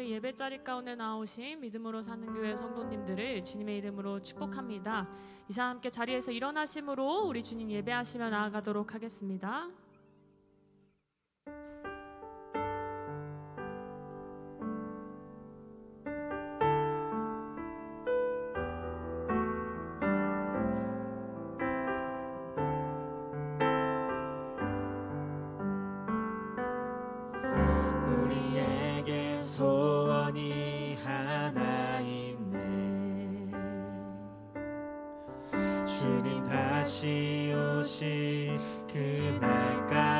저희 예배자리 가운데 나오신 믿음으로 사는 교회 성도님들을 주님의 이름으로 축복합니다. 이상 함께 자리에서 일어나심으로 우리 주님 예배하시며 나아가도록 하겠습니다. 소원이 하나 있네. 주님 다시 오실 그날까지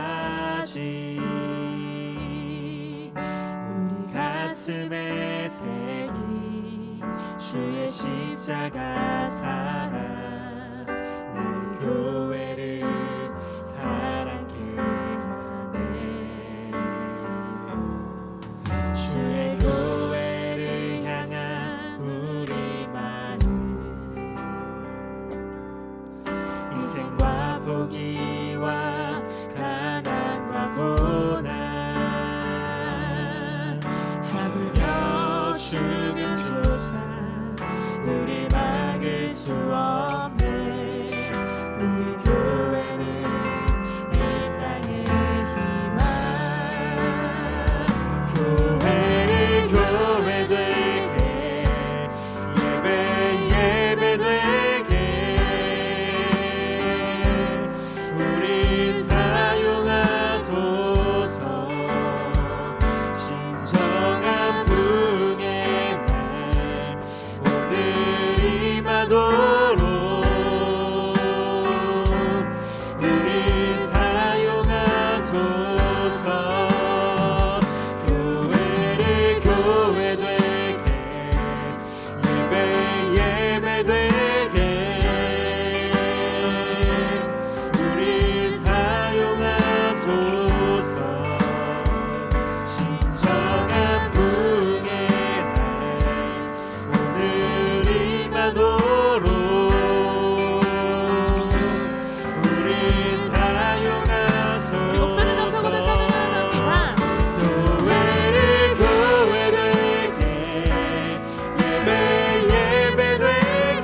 우리 가슴에 새긴 주의 십자가 사랑, 내 교회를 사랑케 하네. 주의 교회를 향한 우리 마음, 인생과 포기와 가난과 고난, 하물며 죽음조차 우리 막을 수 없네. 우리 교회는 이 땅의 희망. 교회를 교회 되게, 예배 되게 우리 사용하소서. 신정한 풍의 날 오늘 임하도록 우리 사용하소서. 교회를 교회 되게, 예배 되게 우리 사용하소서. 신정한 풍의 날 오늘 임하도록 우리 사용하소서. 우리 목소리 높여 고백하며 나아갑니다. 교회를 교회 되게, 예배 되게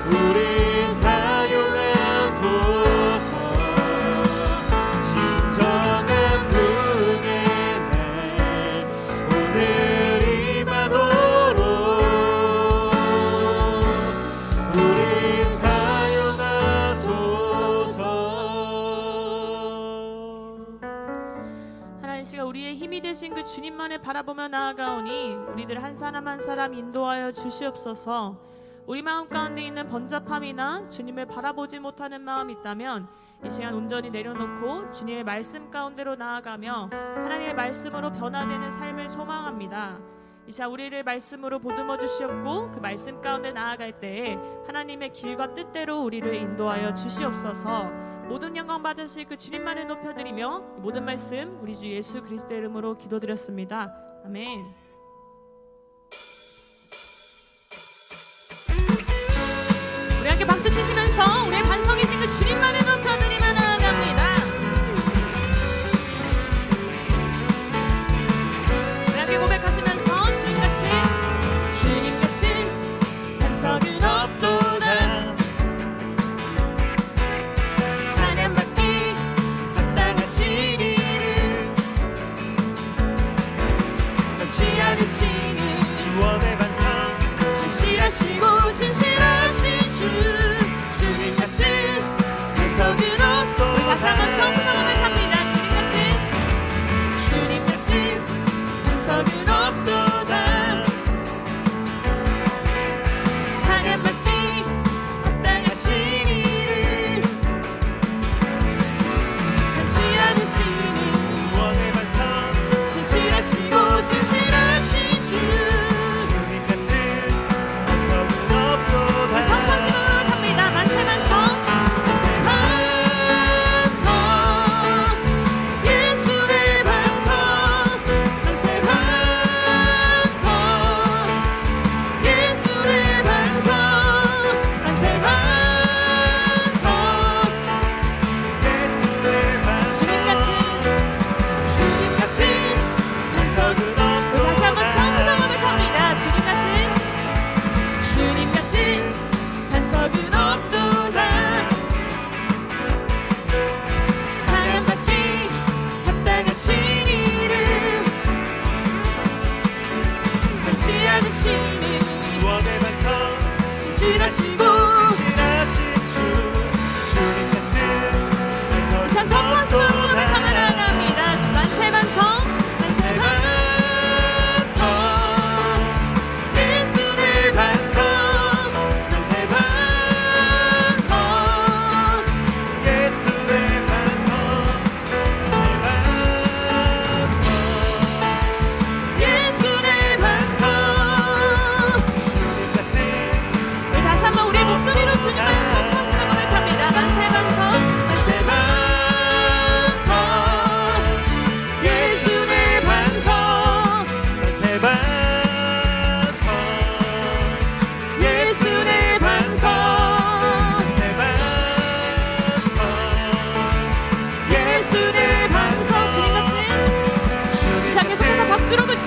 우리 사용하소서. 신정한 풍의 날 오늘 임하도록 우리 사용하소서. 하나님 씨가 우리의 힘이 되신 그 주님만을 바라보며 나아가오니 우리들 한 사람 한 사람 인도하여 주시옵소서. 우리 마음 가운데 있는 번잡함이나 주님을 바라보지 못하는 마음이 있다면 이 시간 온전히 내려놓고 주님의 말씀 가운데로 나아가며 하나님의 말씀으로 변화되는 삶을 소망합니다. 이 시간 우리를 말씀으로 보듬어 주시옵고 그 말씀 가운데 나아갈 때에 하나님의 길과 뜻대로 우리를 인도하여 주시옵소서. 모든 영광 받으실 그 주님만을 높여드리며 모든 말씀 우리 주 예수 그리스도의 이름으로 기도드렸습니다. 아멘. 우리 함께 박수 치시면서 우리의 반석이신 그 주님만을 높여드리며 나아갑니다. 우리 함께 고백하시면서 주님 같은 반석은 없도다. 사냥받기 합당하신 이름, 넘치 않으시는 유언의 반석, 진실하시고 진실하신 주, 주님 같은 반석은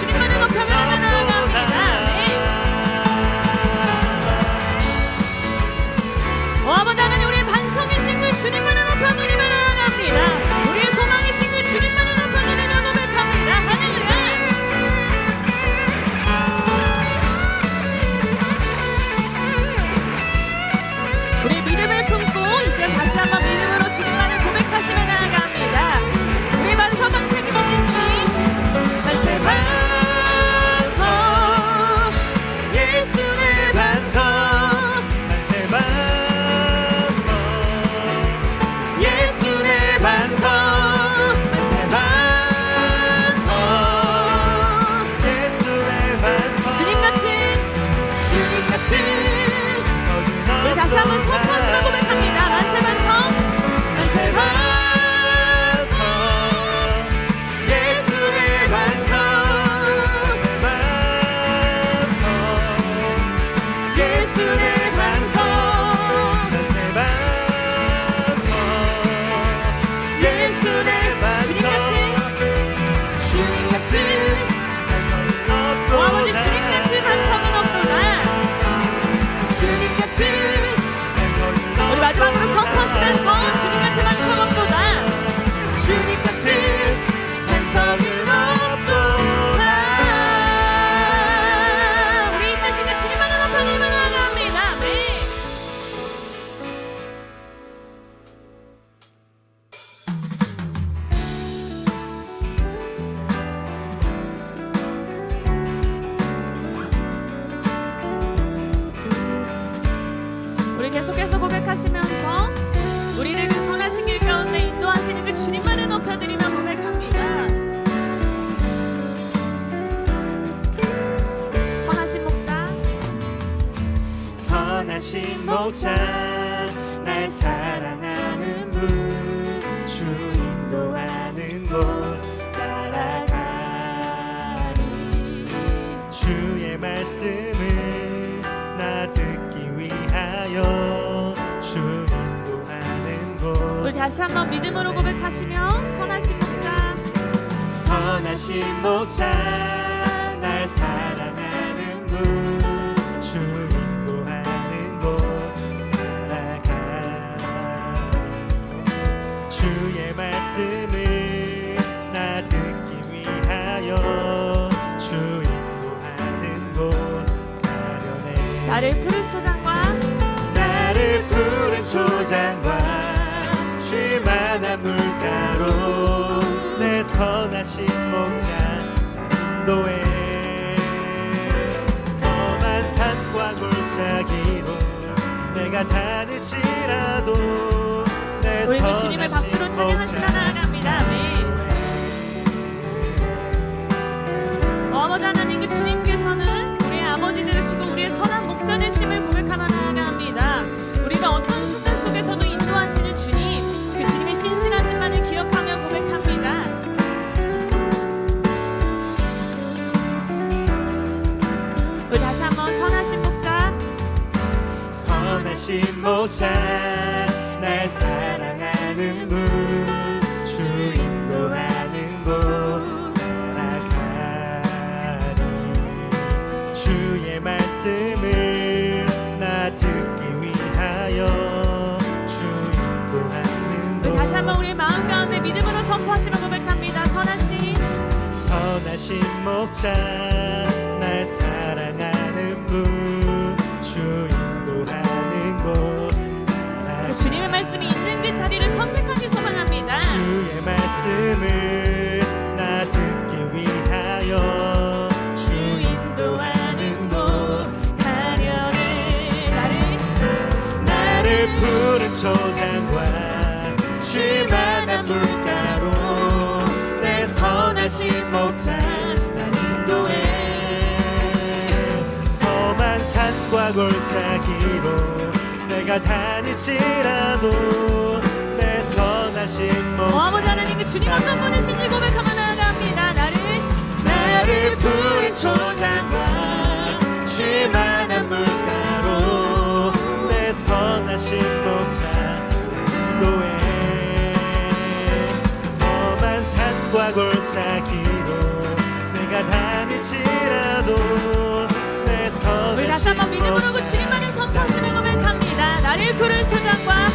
주님만을 높여드리며 나아갑니다. 오 아버지 하나님 우리의 반석이신 그 주님만을 높여드리며 나아갑니다. 우리의 소망이신 그 주님만을 높여드리며 고백합니다. 할렐루야. 우리 믿음을 품고 이 시간 다시 한번 믿음으로 주님만을 고백하시며 나아갑니다. 우리 반석 반석이신 예수님 만세 반석 예수 내 반석 만세 반석 예수 내 반석 만세 반석 예수 내 반석 주님 같은 우리 다시 한번 선포하시며 고백합니다. 만세 반석 만세 반석 예수 내 반석 예수 내 반석 내 반석 예수 내 반석 주님 같은 오 아버지 주님 같은 반석은 없도다. 주님 같은 우리 마지막으로 선포하시면서 주님 같은 반석 없도다. 주님 같은 반석은 없도다. 우리 힘내신 그 주님만을 높여드리며 나아갑니다. 아멘. 우리 계속해서 고백하시면서 우리를 그 선하신 길 가운데 인도하시는 그 주님만을 높여드리며 고백합니다. 선하신 목자 선하신 목자 날 사랑하는 분 주 인도하는 곳 따라가리 주의 말씀을 나 듣기 위하여 주 인도하는 곳 우리 다시 한번 믿음으로 고백하시며 선하신 목자 선하신 목자 날 사랑하는 분 주 인도하는 곳 따라가 주의 말씀을 나 듣기 위하여 주 인도하는 곳 가려네 나를 푸른 초장과 나를 푸른 초장과 쉴만한 물가로 내 선하신 목자 인도해 험한 산과 골짜기로 내가 다닐지라도 내 우리 그 주님을 선하신 박수로 찬양하시며 목자 나아갑니다. 아멘. 아버지 하나님 그 주님께서는 우리의 아버지 되시고 우리의 선한 목자 되심을 고백하며 나아갑니다. 우리가 어떤 순간 속에서도 인도하시는 주님 그 주님의 신실하심만을 기억하며 고백합니다. 우리 다시 한번 선하신 목자 선하신 목자 날 사랑하는 분 주 인도하는 곳 따라가리 주의 말씀을 나 듣기 위하여 주 인도하는 우리 곳 다시 한번 우리의 마음 가운데 믿음으로 선포하시며 고백합니다. 선하신 목자 날 사랑하는 분 주 인도하는 곳 그 주님의 말씀이 있는 그 자리를 선택하기 소망합니다. 주의 말씀을 나 듣기 위하여 주 인도하는 곳 가려네 나를 푸른 초장과 쉴만한 물가로 내 선하신 목자 난 인도해 험한 산과 골짜기로 내가 다닐지라도 내 선하신 목자 아버지 하나님 그 주님 어떤 분이신지 고백하며 나아갑니다. 나를 푸른 초장과 쉴만한 물가로 내 선하신 목자 인도해 험한 산과 골짜기로 내가 다닐 한번 믿음으로 그 주님만을 선포하시며 고백합니다. 나를 부른 초장과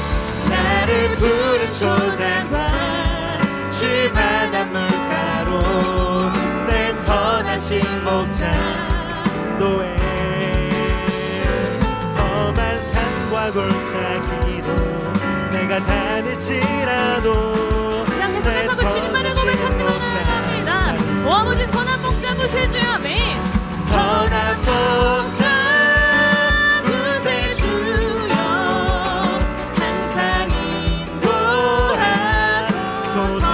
나를 부른 초장과 쉴만한 물가로 내 선하신 목자 노예 험한 산과 골짜기도 내가 다닐지라도 자, 계속해서 그 주님만을 고백하시며 나아갑니다. 오 아버지 선한 목자 구세주여 아멘. 선한 목자 구세주여 항상 인도하소서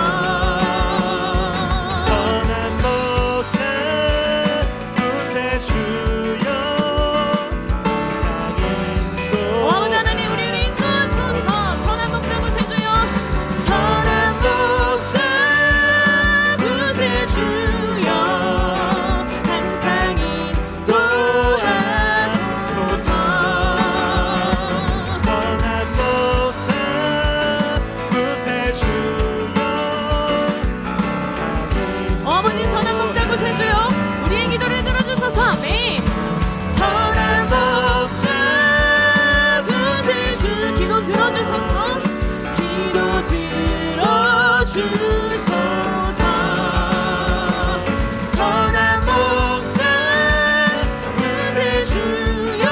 선한 목자 구세주여 항상 오 아버지 하나님 우리를 인도하소서. 선한 목자 구세주여 선한 목자 구세주여 항상 인도하소서 선한 목자 구세주여 어머니 선한 목자 구세주여 우리의 기도를 들어주소서 아멘. 선한 목자 구세주 기도 들어주소서. 기도 들어주소서 선한 목자 구세주여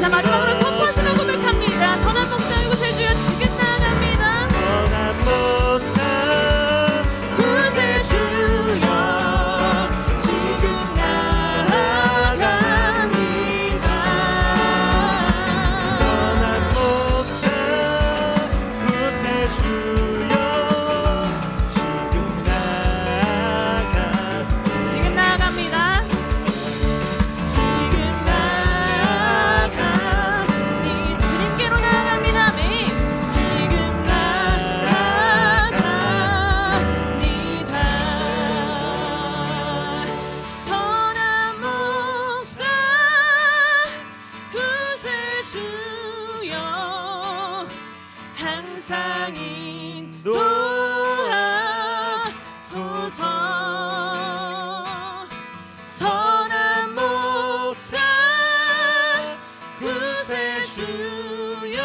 자 마지막으로 선포하시며 고백합니다. 선한 목자 구세주여 지금 나아갑니다. 선한 목자 구세주여 지금 나아갑니다 선한 목자 구세주여 지금 나아갑니다 지금 나아갑니다. 주님께로 나아갑니다 아멘. 지금 나아갑니다. 선한 목자 구세주여 항상 인도하소서 선한 목자 구세주여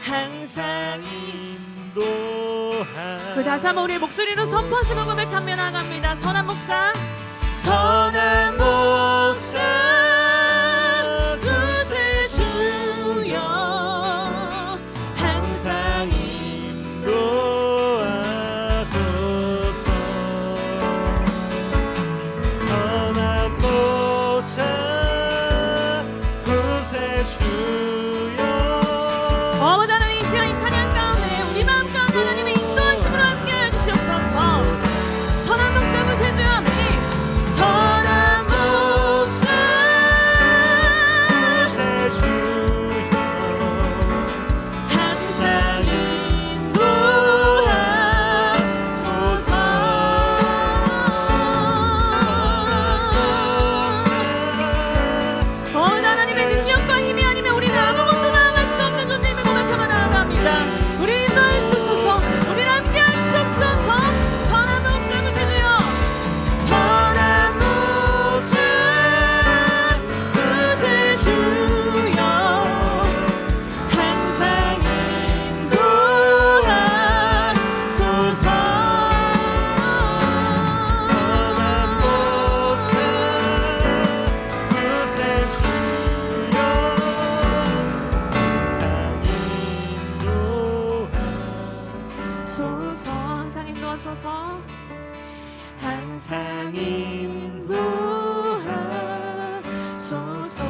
항상 인도하 그 다시 한번 우리의 목소리로 선포하시며 고백하며 나갑니다. 선한 목자 선한 목자 구세주여 항상 인도하소서 선한 목자 구세주여 어머니 하나님 이 시간 이 찬양 가운데 우리 마음 가운데 하나님의 인도하심으로 함께해 주시옵소서. 선한 목자 구세주여 아멘. 선한 목자 구세주여 항상 인도하소서 어머니 하나님의 능력과 힘이 아니면 우리는 아무것도 나아갈 수 없는 존재임을 고백하며 나아갑니다. 우리를 인도해 주옵소서. 우리를 함께해 주옵소서. 선한 목자 구세주여 선한 목자 구세주여 항상 인도하소서 선한 목자 구세주여 항상 인도하소서. 항상 인도하소서.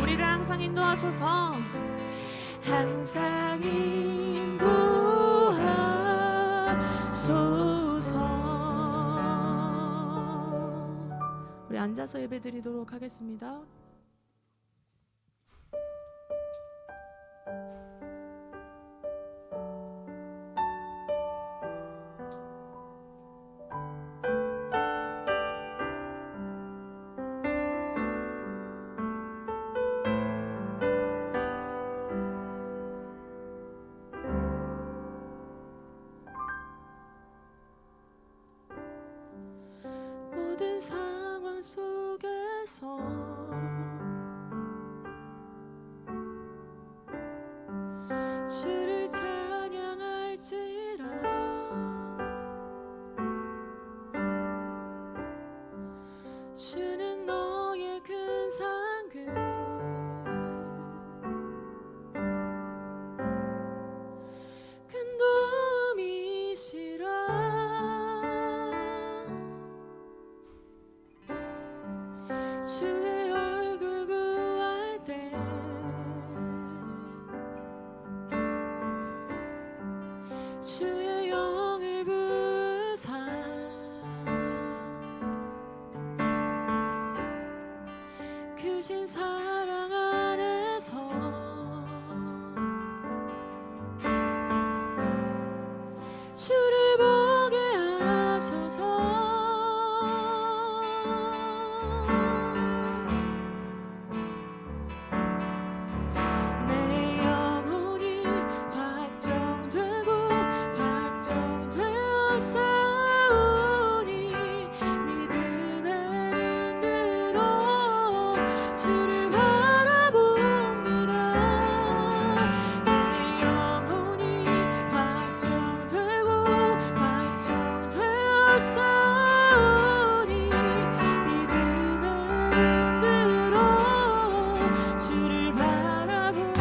우리를 항상 인도하소서. 항상 인도하소서. 우리 앉아서 예배드리도록 하겠습니다. 모든 상황 속에서 안에서 주를 찬양할지라. 주는 너의 큰 상급 큰 도움이시라. 주의 얼굴 구할 때 주의 영을 부으사 크신 사랑 안에서 주를 보게 하소서. 내 영혼이 확정되고 확정되어 싸우니 믿음의 눈으로 주를 바라봅니다. 내 영혼이 확정되고 확정되어 싸우니 믿음의 눈으로 주를 바라봅니다.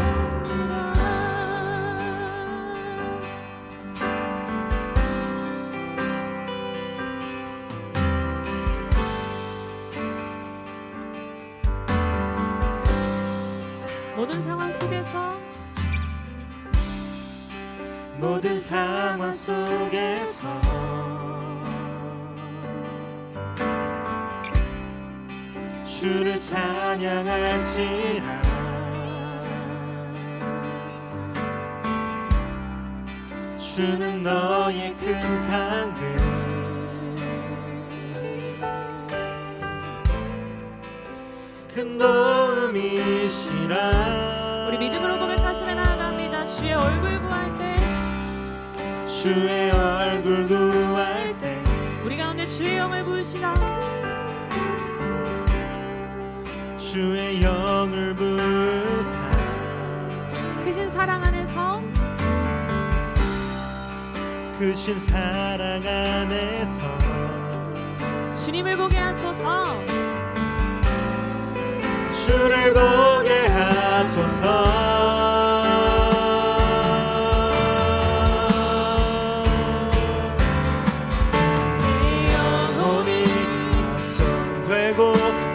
모든 상황 속에서 모든 상황 속에서 주를 찬양할지라. 주는 너의 큰 상급 큰 도움이시라. 우리 믿음으로 고백하시며 나아갑니다. 주의 얼굴 구할 때 주의 얼굴 구할 때 우리 가운데 주의 영을 부으시라. 주의 영을 부으사 크신 사랑 안에서 크신 사랑 안에서 주님을 보게 하소서. 주를 보게 하소서. 내 영혼이 확정되고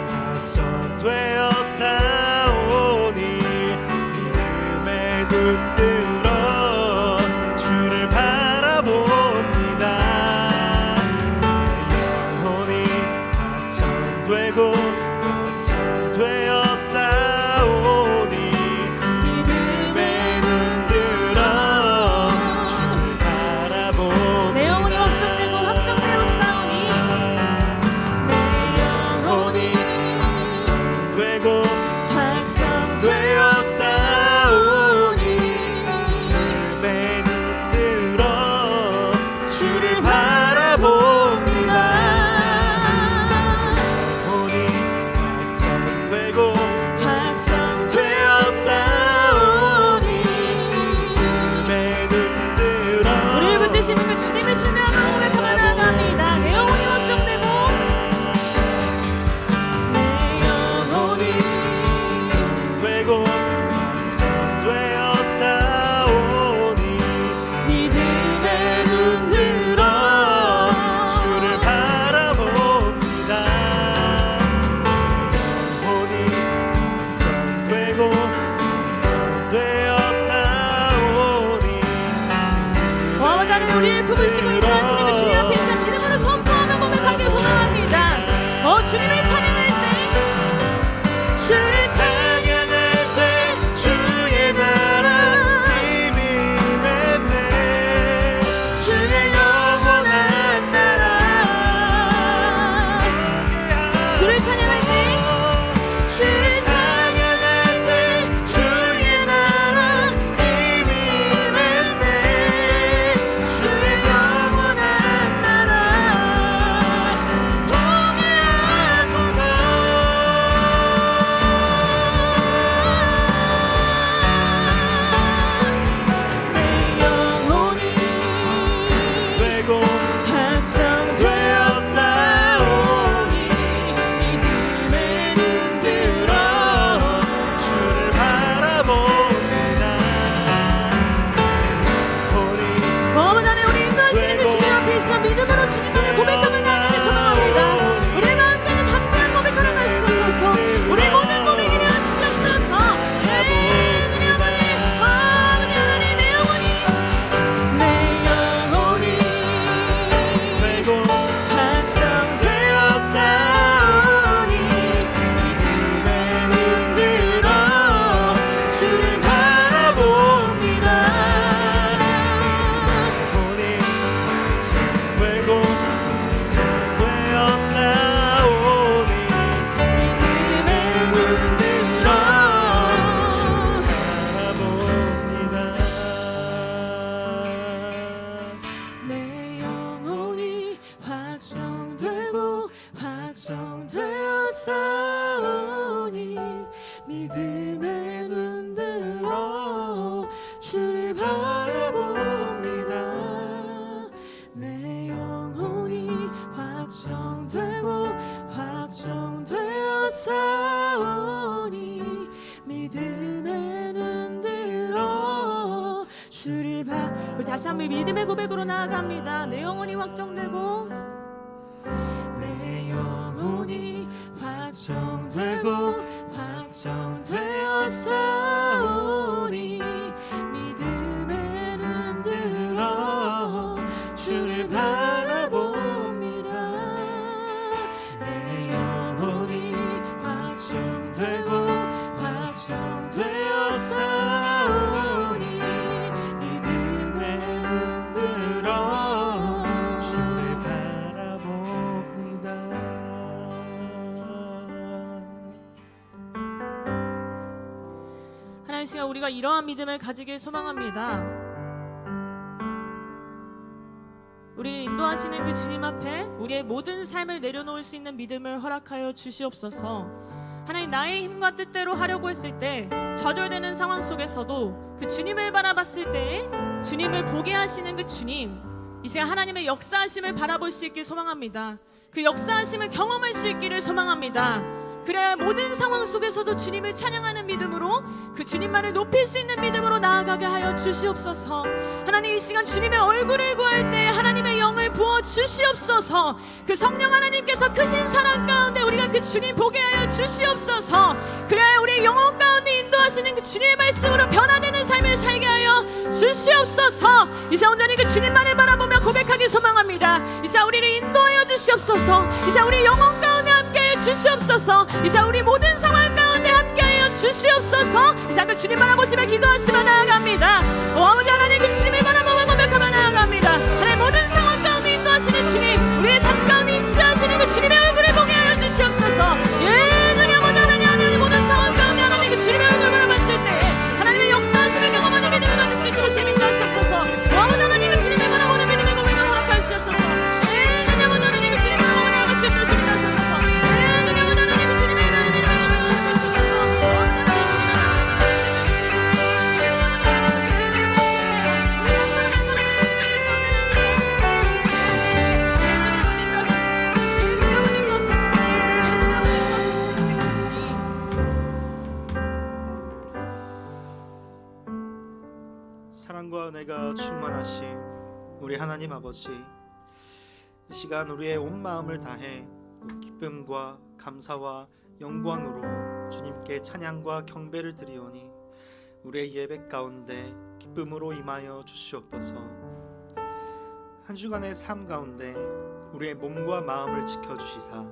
확정되어 싸우니 믿음의 눈으로 주를 바라봅니다. 내 영혼이 확정되고 확정되어 싸우니 믿음의 눈으로 주를 바라봅니다. 내 영혼이 확정되고 확정되어 싸우니 내 영혼이 확정되고 확정되어 싸우니 믿음의 눈으로 주를 바라봅니다. 영혼이 확정되고 확정되어 싸우니 믿음의 눈으로 우리를 붙드시는 그 주님을 신뢰하며 고백하며 나아갑니다. 내 영혼이 확정되고 내 영혼이 확정되고 확정되어 싸우니 믿음의 눈으로 주를 바라봅니다. 영혼이 확정되고 확정되어 싸우니 보아보다는 우리를 품으시고 인도하시는 그 주님 앞에서 믿음으로 선포하며 고백하기 소망합니다. 주님을 찬양할 때 주를 찬양할 때 주의 나라 이미 맺네. 주의 영원한 나라 주를 찬양할 때 주를 찬양할 때 주의 나라 이미 맺네. 주의 영원한 나라 시간 믿음으로 주님 앞에 고백하며 나아가기 소망합니다. 우리의 마음까지 담대한 고백하러 갈 수 없어서 우리 모든 고백이 되어 주시옵소서. 우리 어머니, 우리 하나님, 내 영혼이 되고 확정되어 싸우니 믿음의 눈 들어 주를 바라봅니다. 영혼이 되고 되어 싸우니 믿음의 눈 들어 주를 바라봅니다. 내 영혼이 확정되고 확정되어 싸우니 믿음의 눈 들어 주를 바라봅니다. 내 영혼이 확정되고 확정되어 싸우니 믿음의 눈 들어 주를 우리 다시 한번 믿음의 고백으로 나아갑니다. 내 영혼이 확정되고 내 영혼이 확정되고 확정되어 싸우니 믿음의 눈 들어 주를 바라봅니다. 내 영혼이 확정되고 확정되어 싸우니 믿음의 눈 들어 주를 바라봅니다. 하나님, 시간 우리가 이러한 믿음을 가지길 소망합니다. 우리를 인도하시는 그 주님 앞에 우리의 모든 삶을 내려놓을 수 있는 믿음을 허락하여 주시옵소서. 하나님, 나의 힘과 뜻대로 하려고 했을 때 좌절되는 상황 속에서도 그 주님을 바라봤을 때 주님을 보게 하시는 그 주님, 이 시간 하나님의 역사하심을 바라볼 수 있길 소망합니다. 그 역사하심을 경험할 수 있기를 소망합니다. 그래야 모든 상황 속에서도 주님을 찬양하는 믿음으로 그 주님만을 높일 수 있는 믿음으로 나아가게 하여 주시옵소서. 하나님, 이 시간 주님의 얼굴을 구할 때 하나님의 영을 부어 주시옵소서. 그 성령 하나님께서 크신 사랑 가운데 우리가 그 주님 보게 하여 주시옵소서. 그래야 우리의 영혼 가운데 인도하시는 그 주님의 말씀으로 변화되는 삶을 살게 하여 주시옵소서. 이 시간 온전히 그 주님만을 바라보며 고백하기 소망합니다. 이 시간 우리를 인도하여 주시옵소서. 이 시간 우리 영혼 가운데 함께하여 주시옵소서. 이 시간 우리 모든 상황 가운데 함께하여 주시옵소서. 이 시간 그 주님 바라보시며 기도하시며 나아갑니다. 오 아버지 하나님, 그 주님을 바라보며 고백하며 나아갑니다. 하나님, 모든 상황 가운데 인도하시는 주님, 우리의 삶 가운데 인도하시는 그 주님의 얼굴을 보게 하여 주시옵소서. 예, 주님 아버지 하나님, 모든 상황 가운데 하나님 그 주님의 얼굴을 바라봤을 때 하나님의 역사하심을 경험하는 믿음을 받을 수 있도록 주님 인도하시옵소서. 오 아버지 하나님, 그 주님을 바라보는 믿음의 고백을 허락하여 주시옵소서. 예, 주님 아버지 하나님, 그 주님을 바라보며 나아갈 수 있도록 주님 인도하시옵소서. 예, 주님 아버지 하나님, 그 주님의 믿음의 고백을 허락하여 주시옵소서. 사랑과 은혜가 충만하신 우리 하나님 아버지, 이 시간 우리의 온 마음을 다해 기쁨과 감사와 영광으로 주님께 찬양과 경배를 드리오니 우리의 예배 가운데 기쁨으로 임하여 주시옵소서. 한 주간의 삶 가운데 우리의 몸과 마음을 지켜주시사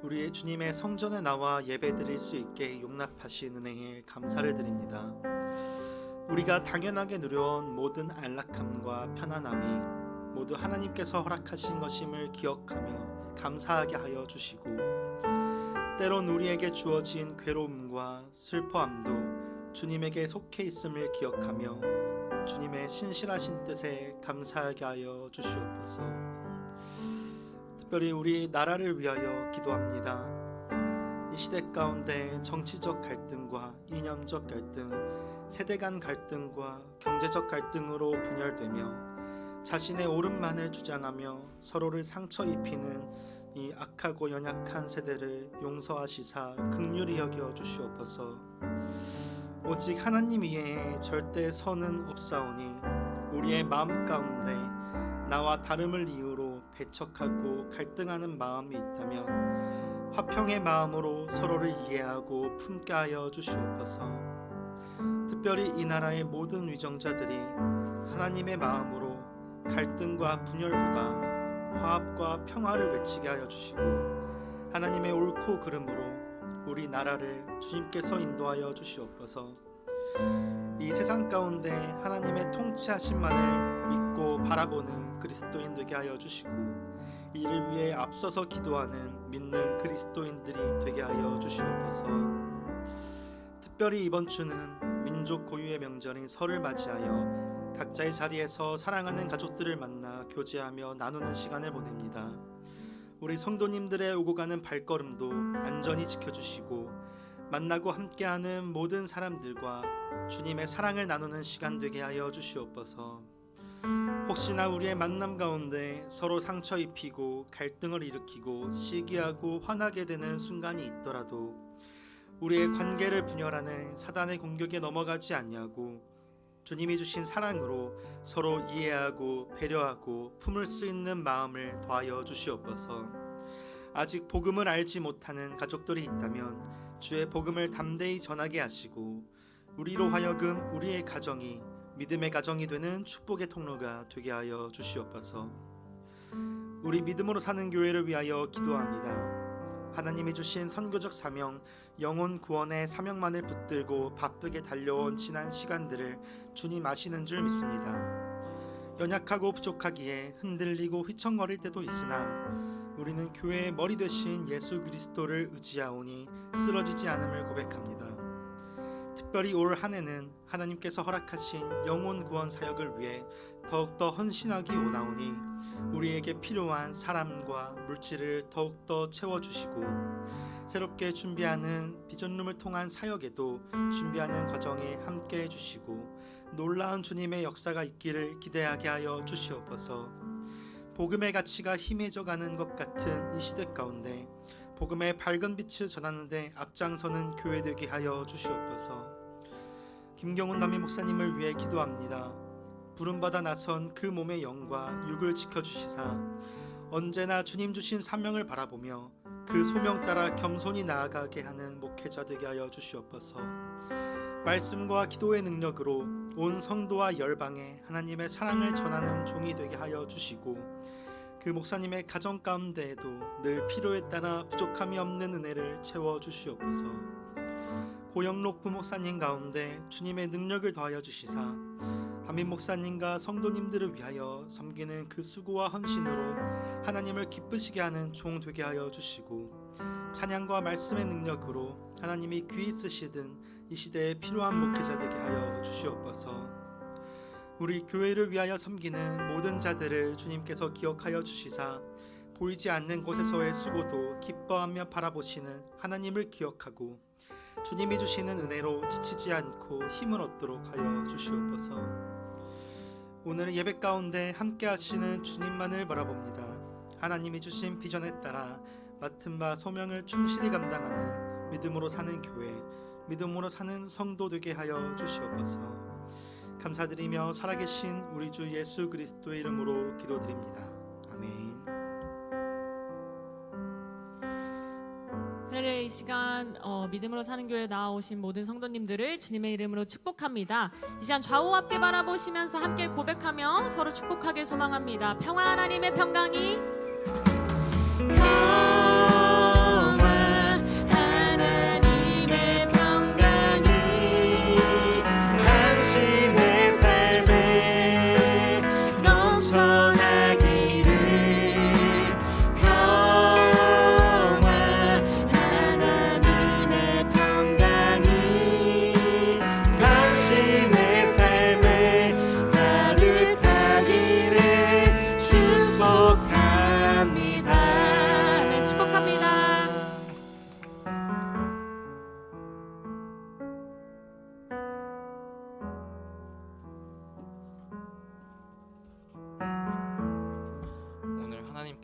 우리의 주님의 성전에 나와 예배드릴 수 있게 용납하신 은혜에 감사를 드립니다. 우리가 당연하게 누려온 모든 안락함과 편안함이 모두 하나님께서 허락하신 것임을 기억하며 감사하게 하여 주시고, 때론 우리에게 주어진 괴로움과 슬퍼함도 주님에게 속해 있음을 기억하며 주님의 신실하신 뜻에 감사하게 하여 주시옵소서. 특별히 우리 나라를 위하여 기도합니다. 이 시대 가운데 정치적 갈등과 이념적 갈등, 세대 간 갈등과 경제적 갈등으로 분열되며 자신의 옳음만을 주장하며 서로를 상처 입히는 이 악하고 연약한 세대를 용서하시사 긍휼히 여겨 주시옵소서. 오직 하나님 위에 절대 선은 없사오니 우리의 마음 가운데 나와 다름을 이유로 배척하고 갈등하는 마음이 있다면 화평의 마음으로 서로를 이해하고 품게 하여 주시옵소서. 특별히 이 나라의 모든 위정자들이 하나님의 마음으로 갈등과 분열보다 화합과 평화를 외치게 하여 주시고 하나님의 옳고 그름으로 우리 나라를 주님께서 인도하여 주시옵소서. 이 세상 가운데 하나님의 통치하심만을 믿고 바라보는 그리스도인 되게 하여 주시고 이를 위해 앞서서 기도하는 믿는 그리스도인들이 되게 하여 주시옵소서. 특별히 이번 주는 민족 고유의 명절인 설을 맞이하여 각자의 자리에서 사랑하는 가족들을 만나 교제하며 나누는 시간을 보냅니다. 우리 성도님들의 오고 가는 발걸음도 안전히 지켜주시고 만나고 함께하는 모든 사람들과 주님의 사랑을 나누는 시간 되게 하여 주시옵소서. 혹시나 우리의 만남 가운데 서로 상처 입히고 갈등을 일으키고 시기하고 화나게 되는 순간이 있더라도 우리의 관계를 분열하는 사단의 공격에 넘어가지 아니하고 주님이 주신 사랑으로 서로 이해하고 배려하고 품을 수 있는 마음을 더하여 주시옵소서. 아직 복음을 알지 못하는 가족들이 있다면 주의 복음을 담대히 전하게 하시고 우리로 하여금 우리의 가정이 믿음의 가정이 되는 축복의 통로가 되게 하여 주시옵소서. 우리 믿음으로 사는 교회를 위하여 기도합니다. 하나님이 주신 선교적 사명, 영혼 구원의 사명만을 붙들고 바쁘게 달려온 지난 시간들을 주님 아시는 줄 믿습니다. 연약하고 부족하기에 흔들리고 휘청거릴 때도 있으나 우리는 교회의 머리 되신 예수 그리스도를 의지하오니 쓰러지지 않음을 고백합니다. 특별히 올 한 해는 하나님께서 허락하신 영혼 구원 사역을 위해 더욱더 헌신하기 원하오니 우리에게 필요한 사람과 물질을 더욱더 채워주시고 새롭게 준비하는 비전룸을 통한 사역에도 준비하는 과정에 함께 해주시고 놀라운 주님의 역사가 있기를 기대하게 하여 주시옵소서. 복음의 가치가 희미해져가는 것 같은 이 시대 가운데 복음의 밝은 빛을 전하는 데 앞장서는 교회 되게 하여 주시옵소서. 김경훈 남인 목사님을 위해 기도합니다. 부름받아 나선 그 몸의 영과 육을 지켜주시사 언제나 주님 주신 사명을 바라보며 그 소명 따라 겸손히 나아가게 하는 목회자 되게 하여 주시옵소서. 말씀과 기도의 능력으로 온 성도와 열방에 하나님의 사랑을 전하는 종이 되게 하여 주시고 그 목사님의 가정 가운데에도 늘 필요에 따라 부족함이 없는 은혜를 채워 주시옵소서. 고영록 부목사님 가운데 주님의 능력을 더하여 주시사 담임 목사님과 성도님들을 위하여 섬기는 그 수고와 헌신으로 하나님을 기쁘시게 하는 종 되게 하여 주시고 찬양과 말씀의 능력으로 하나님이 귀히 쓰시든 이 시대에 필요한 목회자 되게 하여 주시옵소서. 우리 교회를 위하여 섬기는 모든 자들을 주님께서 기억하여 주시사 보이지 않는 곳에서의 수고도 기뻐하며 바라보시는 하나님을 기억하고 주님이 주시는 은혜로 지치지 않고 힘을 얻도록 하여 주시옵소서. 오늘 예배 가운데 함께 하시는 주님만을 바라봅니다. 하나님이 주신 비전에 따라 맡은 바 소명을 충실히 감당하는 믿음으로 사는 교회, 믿음으로 사는 성도 되게 하여 주시옵소서. 감사드리며 살아계신 우리 주 예수 그리스도의 이름으로 기도드립니다. 아멘. 할렐루야. 이 시간 믿음으로 사는 교회에 나오신 모든 성도님들을 주님의 이름으로 축복합니다. 이 시간 좌우 앞뒤 바라보시면서 함께 고백하며 서로 축복하길 소망합니다. 평화 하나님의 평강이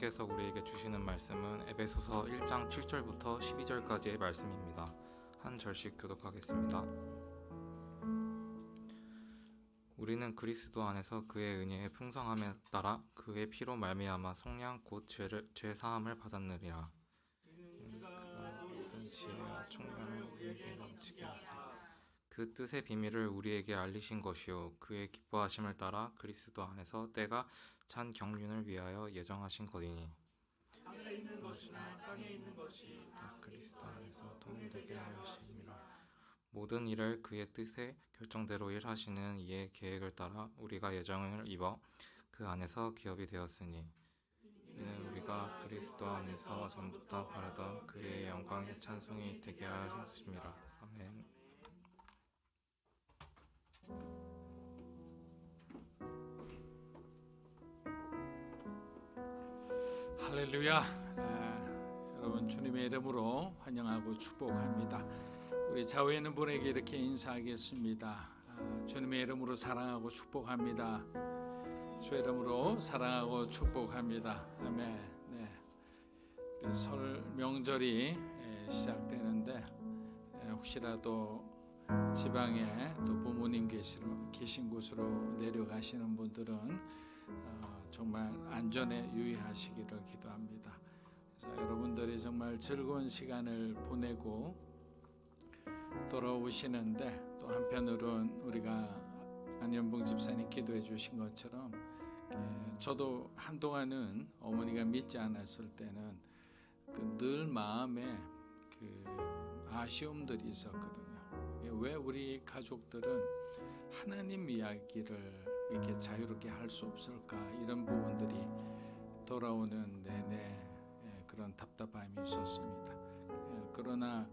하나님께서 우리에게 주시는 말씀은 에베소서 1장 7절부터 12절까지의 말씀입니다. 한 절씩 교독하겠습니다. 우리는 그리스도 안에서 그의 은혜의 풍성함에 따라 그의 피로 말미암아 속량 곧 죄 사함을 받았느니라. 그 지혜와 총명을 우리에게 넘치게 하사 그 뜻의 비밀을 우리에게 알리신 것이요 그의 기뻐하심을 따라 그리스도 안에서 때가 찬 경륜을 위하여 예정하신 것이니 하늘에 있는 것이나 땅에 있는 것이 다 그리스도 안에서 통일되게 하심이라. 모든 일을 그의 뜻에 결정대로 일하시는 이의 계획을 따라 우리가 예정을 입어 그 안에서 기업이 되었으니 이는 우리가 그리스도 안에서 전부터 바라던 그의 영광의 찬송이 되게 하심이라. 아멘. 할렐루야. 여러분 주님의 이름으로 환영하고 축복합니다. 우리 좌우에 있는 분에게 이렇게 인사하겠습니다. 주님의 이름으로 사랑하고 축복합니다. 주의 이름으로 사랑하고 축복합니다. 아멘. 네. 우리 설 명절이 시작되는데 혹시라도 지방에 또 부모님 계신 곳으로 내려가시는 분들은 정말 안전에 유의하시기를 기도합니다. 그래서 여러분들이 정말 즐거운 시간을 보내고 돌아오시는데 또 한편으로는 우리가 안현봉 집사님 기도해 주신 것처럼 저도 한동안은 어머니가 믿지 않았을 때는 늘 마음에 아쉬움들이 있었거든요. 왜 우리 가족들은 하나님 이야기를 이렇게 자유롭게 할 수 없을까, 이런 부분들이 돌아오는 내내 그런 답답함이 있었습니다. 그러나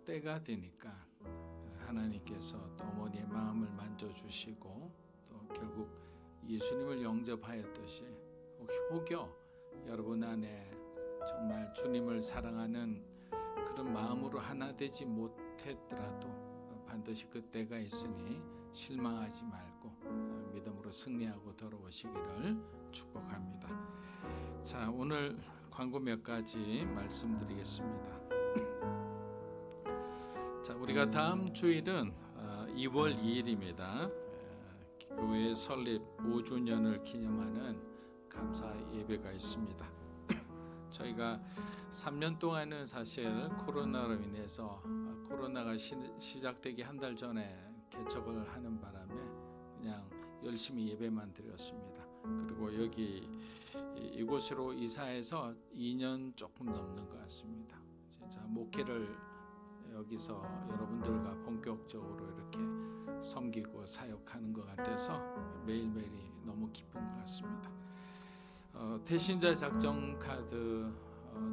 때가 되니까 하나님께서 또 어머니의 마음을 만져주시고 또 결국 예수님을 영접하였듯이 혹여 여러분 안에 정말 주님을 사랑하는 그런 마음으로 하나 되지 못했더라도 반드시 그 때가 있으니 실망하지 말고 믿음으로 승리하고 돌아오시기를 축복합니다. 자, 오늘 광고 몇 가지 말씀드리겠습니다. 자, 우리가 다음 주일은 2월 2일입니다. 교회 설립 5주년을 기념하는 감사 예배가 있습니다. 저희가 3년 동안은 사실 코로나로 인해서 코로나가 시작되기 한 달 전에 개척을 하는 바람에 그냥 열심히 예배만 드렸습니다. 그리고 이곳으로 이사해서 2년 조금 넘는 것 같습니다. 진짜 목회를 여기서 여러분들과 본격적으로 이렇게 섬기고 사역하는 것 같아서 매일매일이 너무 기쁜 것 같습니다. 태신자 작정 카드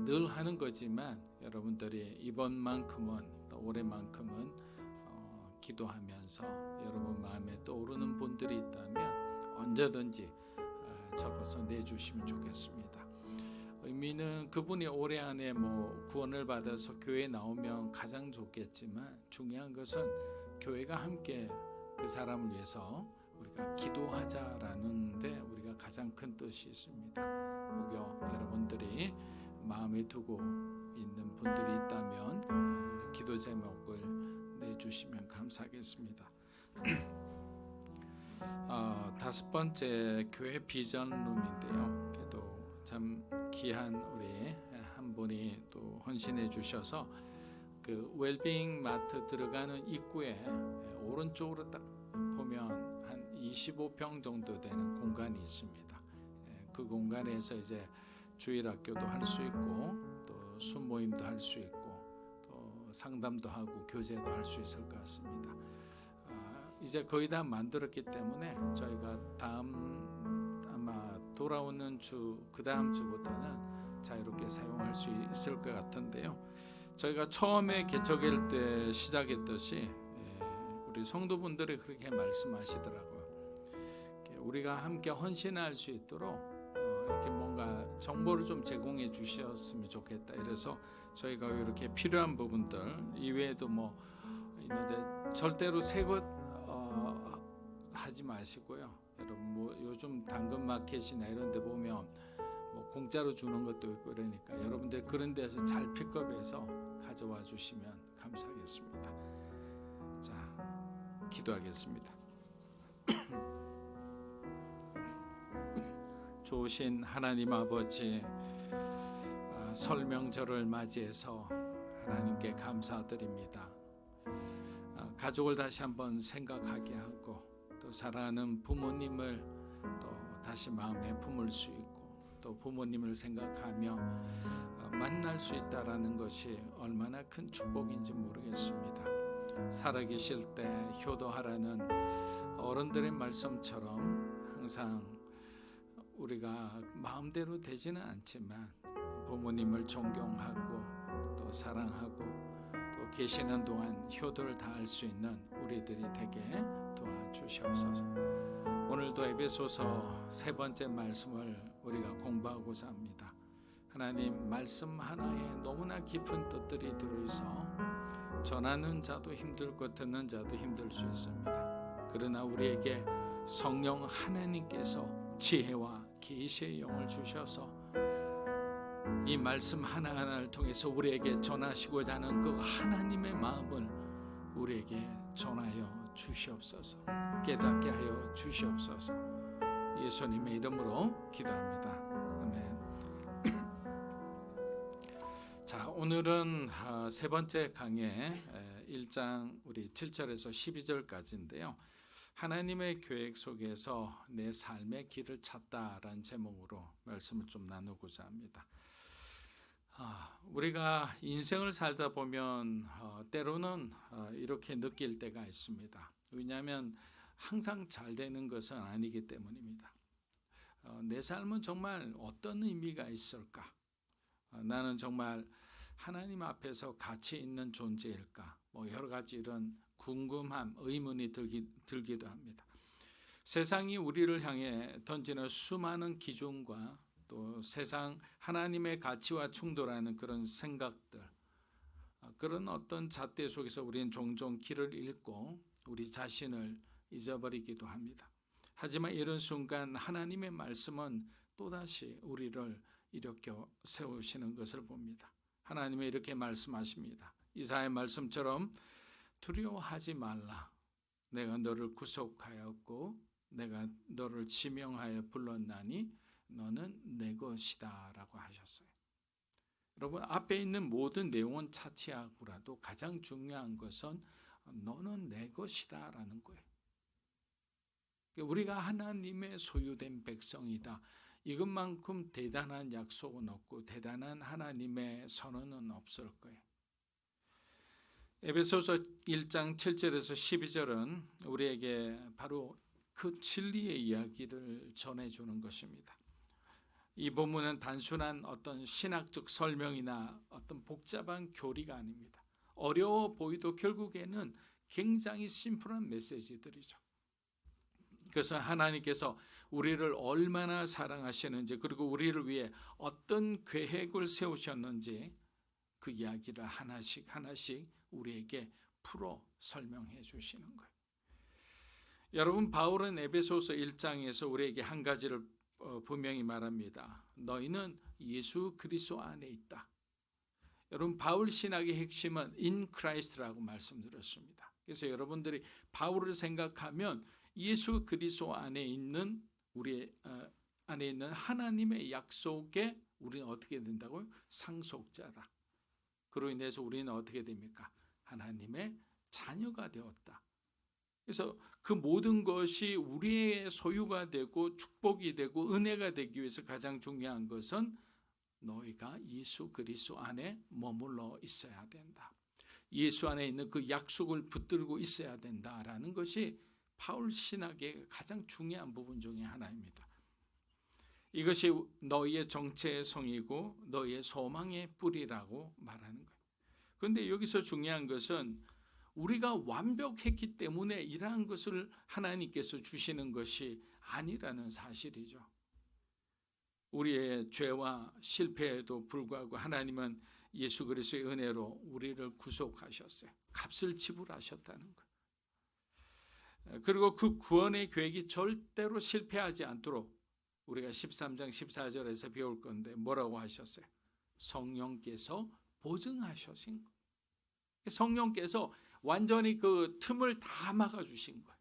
늘 하는 거지만 여러분들이 이번만큼은 또 올해만큼은 기도하면서 여러분 마음에 떠오르는 분들이 있다면 언제든지 적어서 내주시면 좋겠습니다. 의미는 그분이 올해 안에 구원을 받아서 교회에 나오면 가장 좋겠지만 중요한 것은 교회가 함께 그 사람을 위해서 우리가 기도하자라는데 우리가 가장 큰 뜻이 있습니다. 혹여 여러분들이 마음에 두고 있는 분들이 있다면 기도 제목을 내주시면 감사하겠습니다. 다섯 번째 교회 비전룸인데요. 그래도 참 귀한 우리 한 분이 또 헌신해 주셔서 그 웰빙 마트 들어가는 입구에 오른쪽으로 딱 보면 한 25평 정도 되는 공간이 있습니다. 그 공간에서 이제 주일학교도 할 수 있고 또 순모임도 할 수 있고 또 상담도 하고 교제도 할 수 있을 것 같습니다. 이제 거의 다 만들었기 때문에 저희가 아마 돌아오는 그 다음 주부터는 자유롭게 사용할 수 있을 것 같은데요. 저희가 처음에 개척일 때 시작했듯이 우리 성도분들이 그렇게 말씀하시더라고요. 우리가 함께 헌신할 수 있도록 이렇게 뭔가 정보를 좀 제공해 주셨으면 좋겠다. 이래서 저희가 이렇게 필요한 부분들 이외에도 있는데 절대로 새것 하지 마시고요. 여러분 요즘 당근마켓이나 이런 데 보면 공짜로 주는 것도 있고 그러니까 여러분들 그런 데서 잘 픽업해서 가져와 주시면 감사하겠습니다. 자, 기도하겠습니다. 좋으신 하나님 아버지, 설명절을 맞이해서 하나님께 감사드립니다. 가족을 다시 한번 생각하게 하고 또 사랑하는 부모님을 또 다시 마음에 품을 수 있고 또 부모님을 생각하며 만날 수 있다라는 것이 얼마나 큰 축복인지 모르겠습니다. 살아계실 때 효도하라는 어른들의 말씀처럼 항상 우리가 마음대로 되지는 않지만 부모님을 존경하고 또 사랑하고 또 계시는 동안 효도를 다할 수 있는 우리들이 되게 도와주시옵소서. 오늘도 에베소서 3번째 말씀을 우리가 공부하고자 합니다. 하나님, 말씀 하나에 너무나 깊은 뜻들이 들어있어 전하는 자도 힘들고 듣는 자도 힘들 수 있습니다. 그러나 우리에게 성령 하나님께서 지혜와 계시의 영을 주셔서 이 말씀 하나하나를 통해서 우리에게 전하시고자 하는 그 하나님의 마음을 우리에게 전하여 주시옵소서. 깨닫게 하여 주시옵소서. 예수님의 이름으로 기도합니다. 아멘. 자, 오늘은 3번째 강의 1장 우리 7절에서 12절까지인데요. 하나님의 계획 속에서 내 삶의 길을 찾다라는 제목으로 말씀을 좀 나누고자 합니다. 우리가 인생을 살다 보면 때로는 이렇게 느낄 때가 있습니다. 왜냐하면 항상 잘 되는 것은 아니기 때문입니다. 내 삶은 정말 어떤 의미가 있을까? 나는 정말 하나님 앞에서 가치 있는 존재일까? 여러 가지 이런 궁금함, 의문이 들기도 합니다. 세상이 우리를 향해 던지는 수많은 기준과 또 세상 하나님의 가치와 충돌하는 그런 생각들, 그런 어떤 잣대 속에서 우리는 종종 길을 잃고 우리 자신을 잊어버리기도 합니다. 하지만 이런 순간 하나님의 말씀은 또다시 우리를 일으켜 세우시는 것을 봅니다. 하나님이 이렇게 말씀하십니다. 이사야의 말씀처럼 두려워하지 말라. 내가 너를 구속하였고 내가 너를 지명하여 불렀나니 너는 내 것이다 라고 하셨어요. 여러분, 앞에 있는 모든 내용은 차치하고라도 가장 중요한 것은 너는 내 것이다 라는 거예요. 우리가 하나님의 소유된 백성이다. 이것만큼 대단한 약속은 없고 대단한 하나님의 선언은 없을 거예요. 에베소서 1장 7절에서 12절은 우리에게 바로 그 진리의 이야기를 전해주는 것입니다. 이 본문은 단순한 어떤 신학적 설명이나 어떤 복잡한 교리가 아닙니다. 어려워 보이도 결국에는 굉장히 심플한 메시지들이죠. 그래서 하나님께서 우리를 얼마나 사랑하시는지 그리고 우리를 위해 어떤 계획을 세우셨는지 그 이야기를 하나씩 우리에게 풀어 설명해 주시는 거예요. 여러분, 바울은 에베소서 1장에서 우리에게 한 가지를 분명히 말합니다. 너희는 예수 그리스도 안에 있다. 여러분, 바울 신학의 핵심은 in Christ라고 말씀드렸습니다. 그래서 여러분들이 바울을 생각하면 예수 그리스도 안에 있는 우리 안에 있는 하나님의 약속에 우리는 어떻게 된다고요? 상속자다. 그로 인해서 우리는 어떻게 됩니까? 하나님의 자녀가 되었다. 그래서 그 모든 것이 우리의 소유가 되고 축복이 되고 은혜가 되기 위해서 가장 중요한 것은 너희가 예수 그리스도 안에 머물러 있어야 된다. 예수 안에 있는 그 약속을 붙들고 있어야 된다라는 것이 바울 신학의 가장 중요한 부분 중에 하나입니다. 이것이 너희의 정체의 성이고 너희의 소망의 뿌리라고 말하는 거예요. 그런데 여기서 중요한 것은 우리가 완벽했기 때문에 이러한 것을 하나님께서 주시는 것이 아니라는 사실이죠. 우리의 죄와 실패에도 불구하고 하나님은 예수 그리스도의 은혜로 우리를 구속하셨어요. 값을 지불하셨다는 거예요. 그리고 그 구원의 계획이 절대로 실패하지 않도록 우리가 13장 14절에서 배울 건데 뭐라고 하셨어요? 성령께서 보증하신 거예요. 성령께서 완전히 그 틈을 다 막아주신 거예요.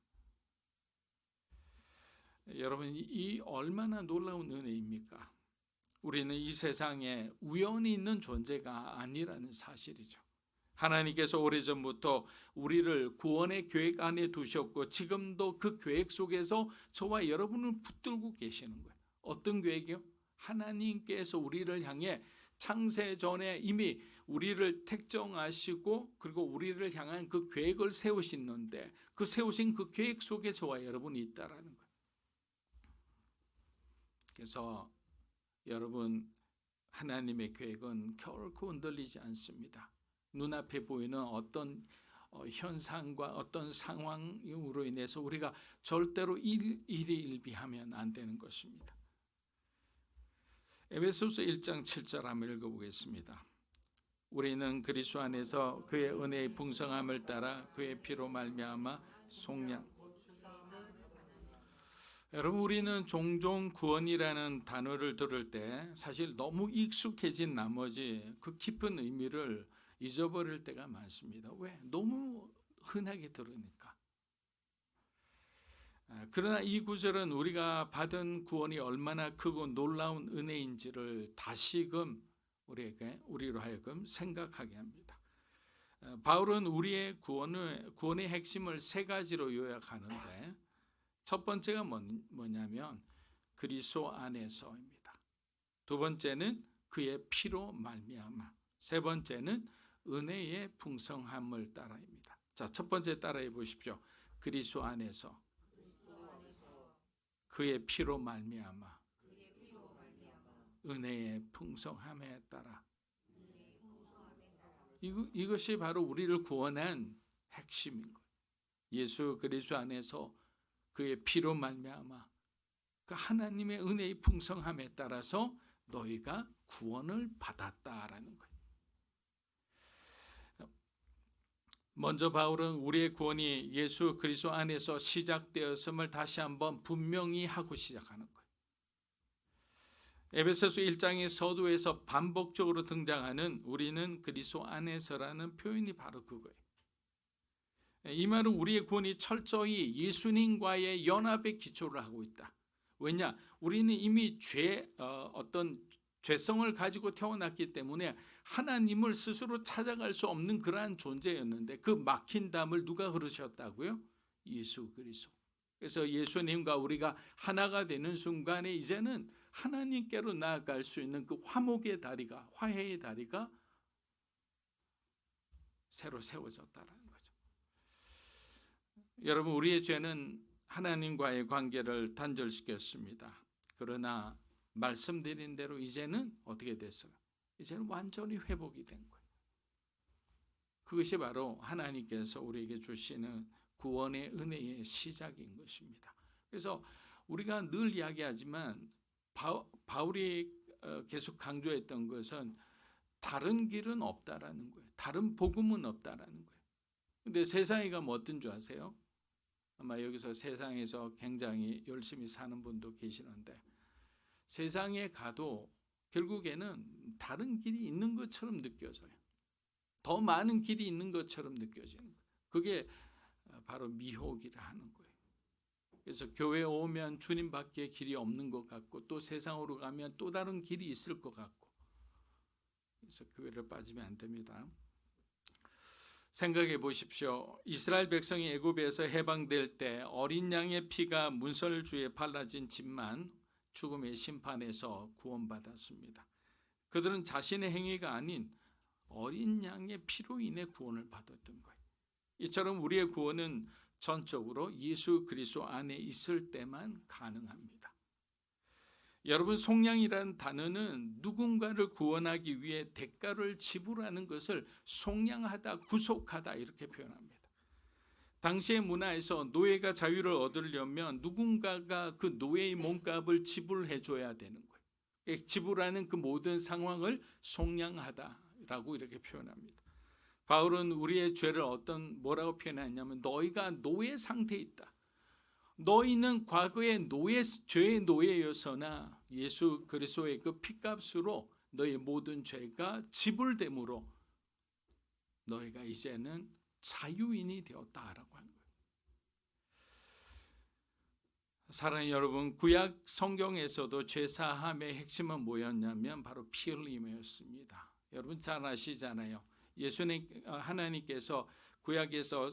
여러분, 이 얼마나 놀라운 은혜입니까? 우리는 이 세상에 우연히 있는 존재가 아니라는 사실이죠. 하나님께서 오래전부터 우리를 구원의 계획 안에 두셨고 지금도 그 계획 속에서 저와 여러분을 붙들고 계시는 거예요. 어떤 계획이요? 하나님께서 우리를 향해 창세 전에 이미 우리를 택정하시고 그리고 우리를 향한 그 계획을 세우시는데 그 세우신 그 계획 속에 저와 여러분이 있다라는 거예요. 그래서 여러분, 하나님의 계획은 결코 흔들리지 않습니다. 눈앞에 보이는 어떤 현상과 어떤 상황으로 인해서 우리가 절대로 일희일비하면 안 되는 것입니다. 에베소서 1장 7절 한번 읽어보겠습니다. 우리는 그리스도 안에서 그의 은혜의 풍성함을 따라 그의 피로 말미암아 속량. 여러분, 우리는 종종 구원이라는 단어를 들을 때 사실 너무 익숙해진 나머지 그 깊은 의미를 잊어버릴 때가 많습니다. 왜? 너무 흔하게 들으니까. 그러나 이 구절은 우리가 받은 구원이 얼마나 크고 놀라운 은혜인지를 다시금 우리로 하여금 생각하게 합니다. 바울은 우리의 구원의 핵심을 세 가지로 요약하는데 첫 번째가 뭐냐면 그리스도 안에서입니다. 두 번째는 그의 피로 말미암아. 세 번째는 은혜의 풍성함을 따라입니다. 자, 첫 번째 따라해 보십시오. 그리스도 안에서 그의 피로 말미암아 은혜의 풍성함에 따라. 이것이 바로 우리를 구원한 핵심인 거예요. 예수 그리스도 안에서 그의 피로 말미암아 그 하나님의 은혜의 풍성함에 따라서 너희가 구원을 받았다라는 거예요. 먼저 바울은 우리의 구원이 예수 그리스도 안에서 시작되었음을 다시 한번 분명히 하고 시작하는 거예요. 에베소서 1장의 서두에서 반복적으로 등장하는 우리는 그리스도 안에서라는 표현이 바로 그거예요. 이 말은 우리의 구원이 철저히 예수님과의 연합에 기초를 하고 있다. 왜냐? 우리는 이미 어떤 죄성을 가지고 태어났기 때문에 하나님을 스스로 찾아갈 수 없는 그러한 존재였는데 그 막힌 담을 누가 흐르셨다고요? 예수 그리스도. 그래서 예수님과 우리가 하나가 되는 순간에 이제는 하나님께로 나아갈 수 있는 그 화목의 다리가, 화해의 다리가 새로 세워졌다는 거죠. 여러분, 우리의 죄는 하나님과의 관계를 단절시켰습니다. 그러나 말씀드린 대로 이제는 어떻게 됐어요? 이제는 완전히 회복이 된 거예요. 그것이 바로 하나님께서 우리에게 주시는 구원의 은혜의 시작인 것입니다. 그래서 우리가 늘 이야기하지만 바울이 계속 강조했던 것은 다른 길은 없다라는 거예요. 다른 복음은 없다라는 거예요. 근데 세상에 가면 어떤 줄 아세요? 아마 여기서 세상에서 굉장히 열심히 사는 분도 계시는데 세상에 가도 결국에는 다른 길이 있는 것처럼 느껴져요. 더 많은 길이 있는 것처럼 느껴지는 거예요. 그게 바로 미혹이라 하는 거예요. 그래서 교회에 오면 주님밖에 길이 없는 것 같고 또 세상으로 가면 또 다른 길이 있을 것 같고 그래서 교회를 빠지면 안 됩니다. 생각해 보십시오. 이스라엘 백성이 애굽에서 해방될 때 어린 양의 피가 문설주에 발라진 집만 죽음의 심판에서 구원받았습니다. 그들은 자신의 행위가 아닌 어린 양의 피로 인해 구원을 받았던 거예요. 이처럼 우리의 구원은 전적으로 예수 그리스도 안에 있을 때만 가능합니다. 여러분, 속량이라는 단어는 누군가를 구원하기 위해 대가를 지불하는 것을 속량하다, 구속하다 이렇게 표현합니다. 당시의 문화에서 노예가 자유를 얻으려면 누군가가 그 노예의 몸값을 지불해 줘야 되는 거예요. 지불하는 그 모든 상황을 속량하다라고 이렇게 표현합니다. 바울은 우리의 죄를 뭐라고 표현하냐면 너희가 노예 상태에 있다. 너희는 과거의 죄의 노예였으나 예수 그리스도의 그 피값으로 너희 모든 죄가 지불됨으로 너희가 이제는 자유인이 되었다라고 한 거예요. 사랑하는 여러분, 구약 성경에서도 죄사함의 핵심은 뭐였냐면 바로 피 흘림이었습니다. 여러분 잘 아시잖아요. 하나님께서 구약에서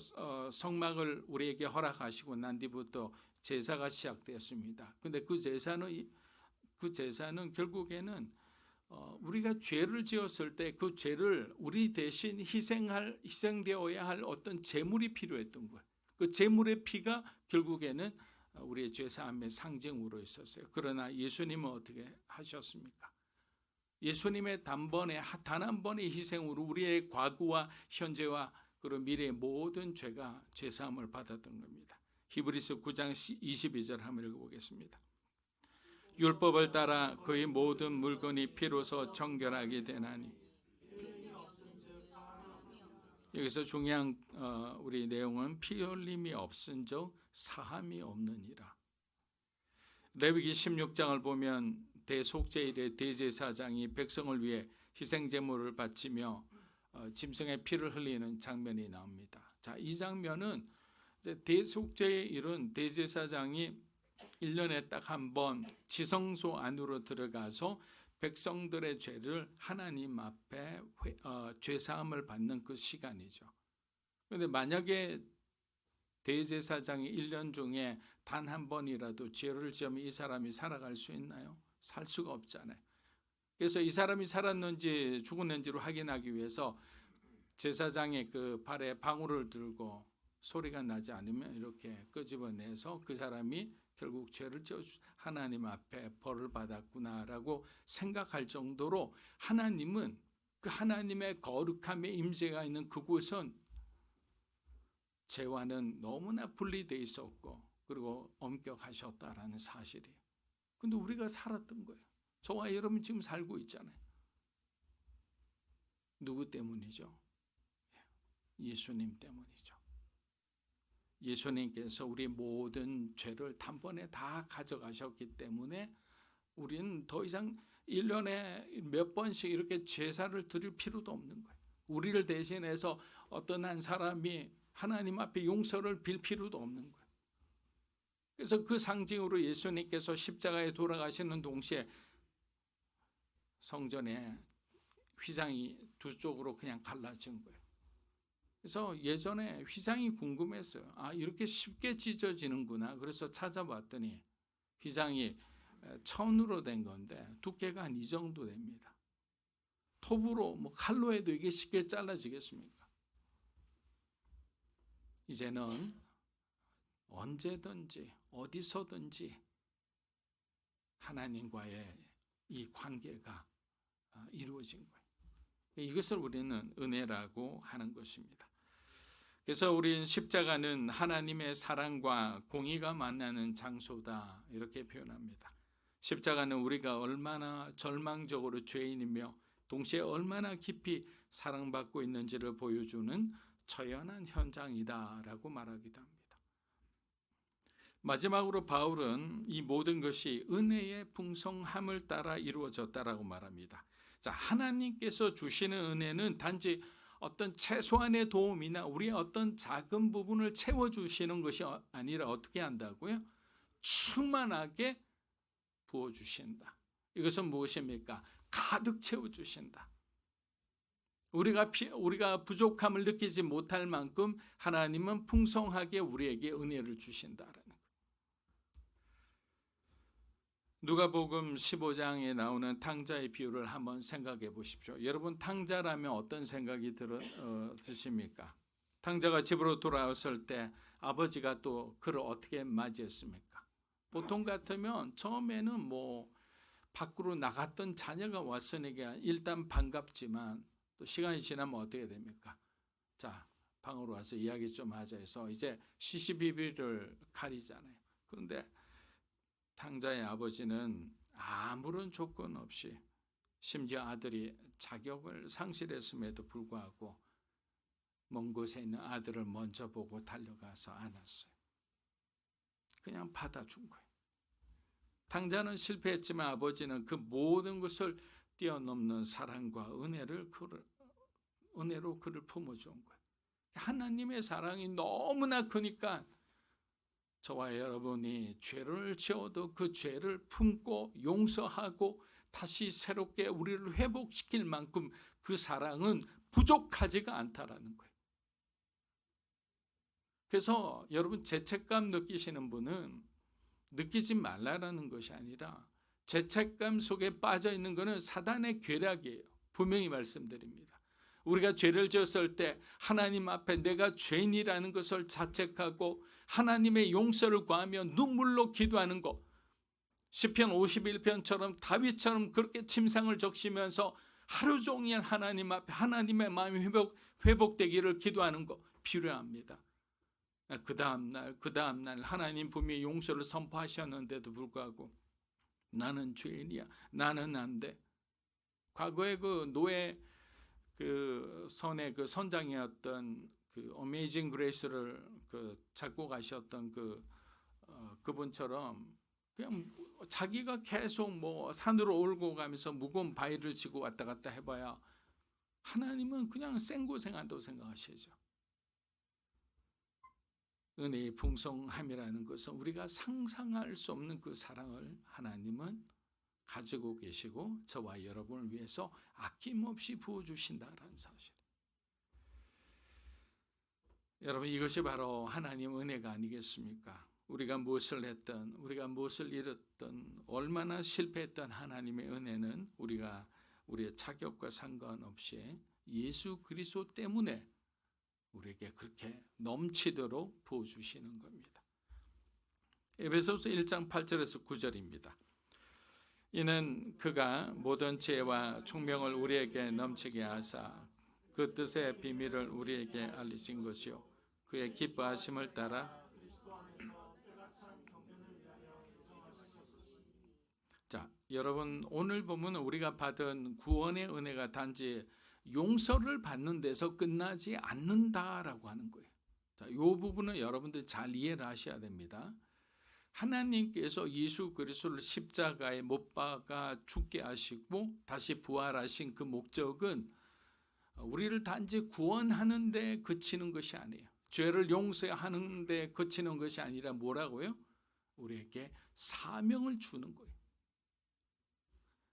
성막을 우리에게 허락하시고 난 뒤부터 제사가 시작되었습니다. 근데 그 제사는 결국에는 우리가 죄를 지었을 때 그 죄를 우리 대신 희생되어야 할 어떤 제물이 필요했던 거예요. 그 제물의 피가 결국에는 우리의 죄사함의 상징으로 있었어요. 그러나 예수님은 어떻게 하셨습니까? 예수님의 단 한 번의 희생으로 우리의 과거와 현재와 그리고 미래의 모든 죄가 죄사함을 받았던 겁니다. 히브리서 9장 22절 한번 읽어보겠습니다. 율법을 따라 그의 모든 물건이 피로서 정결하게 되나니. 여기서 중요한 우리 내용은 피 흘림이 없은즉 사함이 없느니라. 레위기 16장을 보면 대속죄일에 대제사장이 백성을 위해 희생제물을 바치며 짐승의 피를 흘리는 장면이 나옵니다. 자, 이 장면은 대속죄일은 대제사장이 1년에 딱 한 번 지성소 안으로 들어가서 백성들의 죄를 하나님 앞에 죄사함을 받는 그 시간이죠. 그런데 만약에 대제사장이 1년 중에 단 한 번이라도 죄를 지으면 이 사람이 살아갈 수 있나요? 살 수가 없잖아요. 그래서 이 사람이 살았는지 죽었는지를 확인하기 위해서 제사장의 그 발에 방울을 들고 소리가 나지 않으면 이렇게 끄집어내서 그 사람이 결국 죄를 지어 하나님 앞에 벌을 받았구나라고 생각할 정도로 하나님은 그 하나님의 거룩함의 임재가 있는 그곳은 죄와는 너무나 분리되어 있었고 그리고 엄격하셨다라는 사실이에요. 근데 우리가 살았던 거예요. 저와 여러분 지금 살고 있잖아요. 누구 때문이죠? 예수님 때문이죠. 예수님께서 우리 모든 죄를 단번에 다 가져가셨기 때문에 우리는 더 이상 1년에 몇 번씩 이렇게 제사를 드릴 필요도 없는 거예요. 우리를 대신해서 어떤 한 사람이 하나님 앞에 용서를 빌 필요도 없는 거예요. 그래서 그 상징으로 예수님께서 십자가에 돌아가시는 동시에 성전에 휘장이 두 쪽으로 그냥 갈라진 거예요. 그래서 예전에 휘장이 궁금했어요. 아, 이렇게 쉽게 찢어지는구나. 그래서 찾아봤더니 휘장이 천으로 된 건데 두께가 한 이 정도 됩니다. 톱으로 칼로 해도 이게 쉽게 잘라지겠습니까? 이제는 언제든지 어디서든지 하나님과의 이 관계가 이루어진 거예요. 이것을 우리는 은혜라고 하는 것입니다. 그래서 우리는 십자가는 하나님의 사랑과 공의가 만나는 장소다 이렇게 표현합니다. 십자가는 우리가 얼마나 절망적으로 죄인이며 동시에 얼마나 깊이 사랑받고 있는지를 보여주는 처연한 현장이다라고 말하기도 합니다. 마지막으로 바울은 이 모든 것이 은혜의 풍성함을 따라 이루어졌다라고 말합니다. 자, 하나님께서 주시는 은혜는 단지 어떤 최소한의 도움이나 우리의 어떤 작은 부분을 채워주시는 것이 아니라 어떻게 한다고요? 충만하게 부어주신다. 이것은 무엇입니까? 가득 채워주신다. 우리가 부족함을 느끼지 못할 만큼 하나님은 풍성하게 우리에게 은혜를 주신다라는 거예요. 누가복음 15장에 나오는 탕자의 비유를 한번 생각해 보십시오. 여러분 탕자라면 어떤 생각이 드십니까? 탕자가 집으로 돌아왔을 때 아버지가 또 그를 어떻게 맞이했습니까? 보통 같으면 처음에는 밖으로 나갔던 자녀가 왔으니까 일단 반갑지만 또 시간이 지나면 어떻게 됩니까? 자, 방으로 와서 이야기 좀 하자 해서 이제 시시비비를 가리잖아요. 그런데 탕자의 아버지는 아무런 조건 없이 심지어 아들이 자격을 상실했음에도 불구하고 먼 곳에 있는 아들을 먼저 보고 달려가서 안았어요. 그냥 받아준 거예요. 탕자는 실패했지만 아버지는 그 모든 것을 뛰어넘는 사랑과 은혜로 그를 품어준 거예요. 하나님의 사랑이 너무나 크니까 저와 여러분이 죄를 지어도 그 죄를 품고 용서하고 다시 새롭게 우리를 회복시킬 만큼 그 사랑은 부족하지가 않다라는 거예요. 그래서 여러분 죄책감 느끼시는 분은 느끼지 말라라는 것이 아니라 죄책감 속에 빠져 있는 것은 사단의 괴략이에요. 분명히 말씀드립니다. 우리가 죄를 지었을 때 하나님 앞에 내가 죄인이라는 것을 자책하고 하나님의 용서를 구하며 눈물로 기도하는 것, 시편 51편처럼 다윗처럼 그렇게 침상을 적시면서 하루 종일 하나님 앞에 하나님의 마음이 회복되기를 기도하는 것 필요합니다. 그 다음날 하나님 분명히 용서를 선포하셨는데도 불구하고 나는 죄인이야, 나는 안 돼. 과거에 그 노예 그 선의 그 선장이었던 그 어메이징 그레이스를 그 작곡하셨던 그분처럼 그냥 자기가 계속 뭐 산으로 올고 가면서 무거운 바위를 지고 왔다 갔다 해봐야 하나님은 그냥 생고생한다고 생각하시죠. 은혜의 풍성함이라는 것은 우리가 상상할 수 없는 그 사랑을 하나님은 가지고 계시고 저와 여러분을 위해서 아낌없이 부어주신다라는 사실. 여러분, 이것이 바로 하나님 은혜가 아니겠습니까? 우리가 무엇을 했든 우리가 무엇을 이뤘든 얼마나 실패했던 하나님의 은혜는 우리의 자격과 상관없이 예수 그리스도 때문에 우리에게 그렇게 넘치도록 부어주시는 겁니다. 에베소서 1장 8절에서 9절입니다. 이는 그가 모든 지혜와 총명을 우리에게 넘치게 하사 그 뜻의 비밀을 우리에게 알리신 것이요 그의 기뻐하심을 따라 자, 여러분 오늘 보면 우리가 받은 구원의 은혜가 단지 용서를 받는 데서 끝나지 않는다라고 하는 거예요. 자, 이 부분은 여러분들 잘 이해를 하셔야 됩니다. 하나님께서 예수 그리스도를 십자가에 못 박아 죽게 하시고 다시 부활하신 그 목적은 우리를 단지 구원하는 데 그치는 것이 아니에요. 죄를 용서하는 데 그치는 것이 아니라 뭐라고요? 우리에게 사명을 주는 거예요.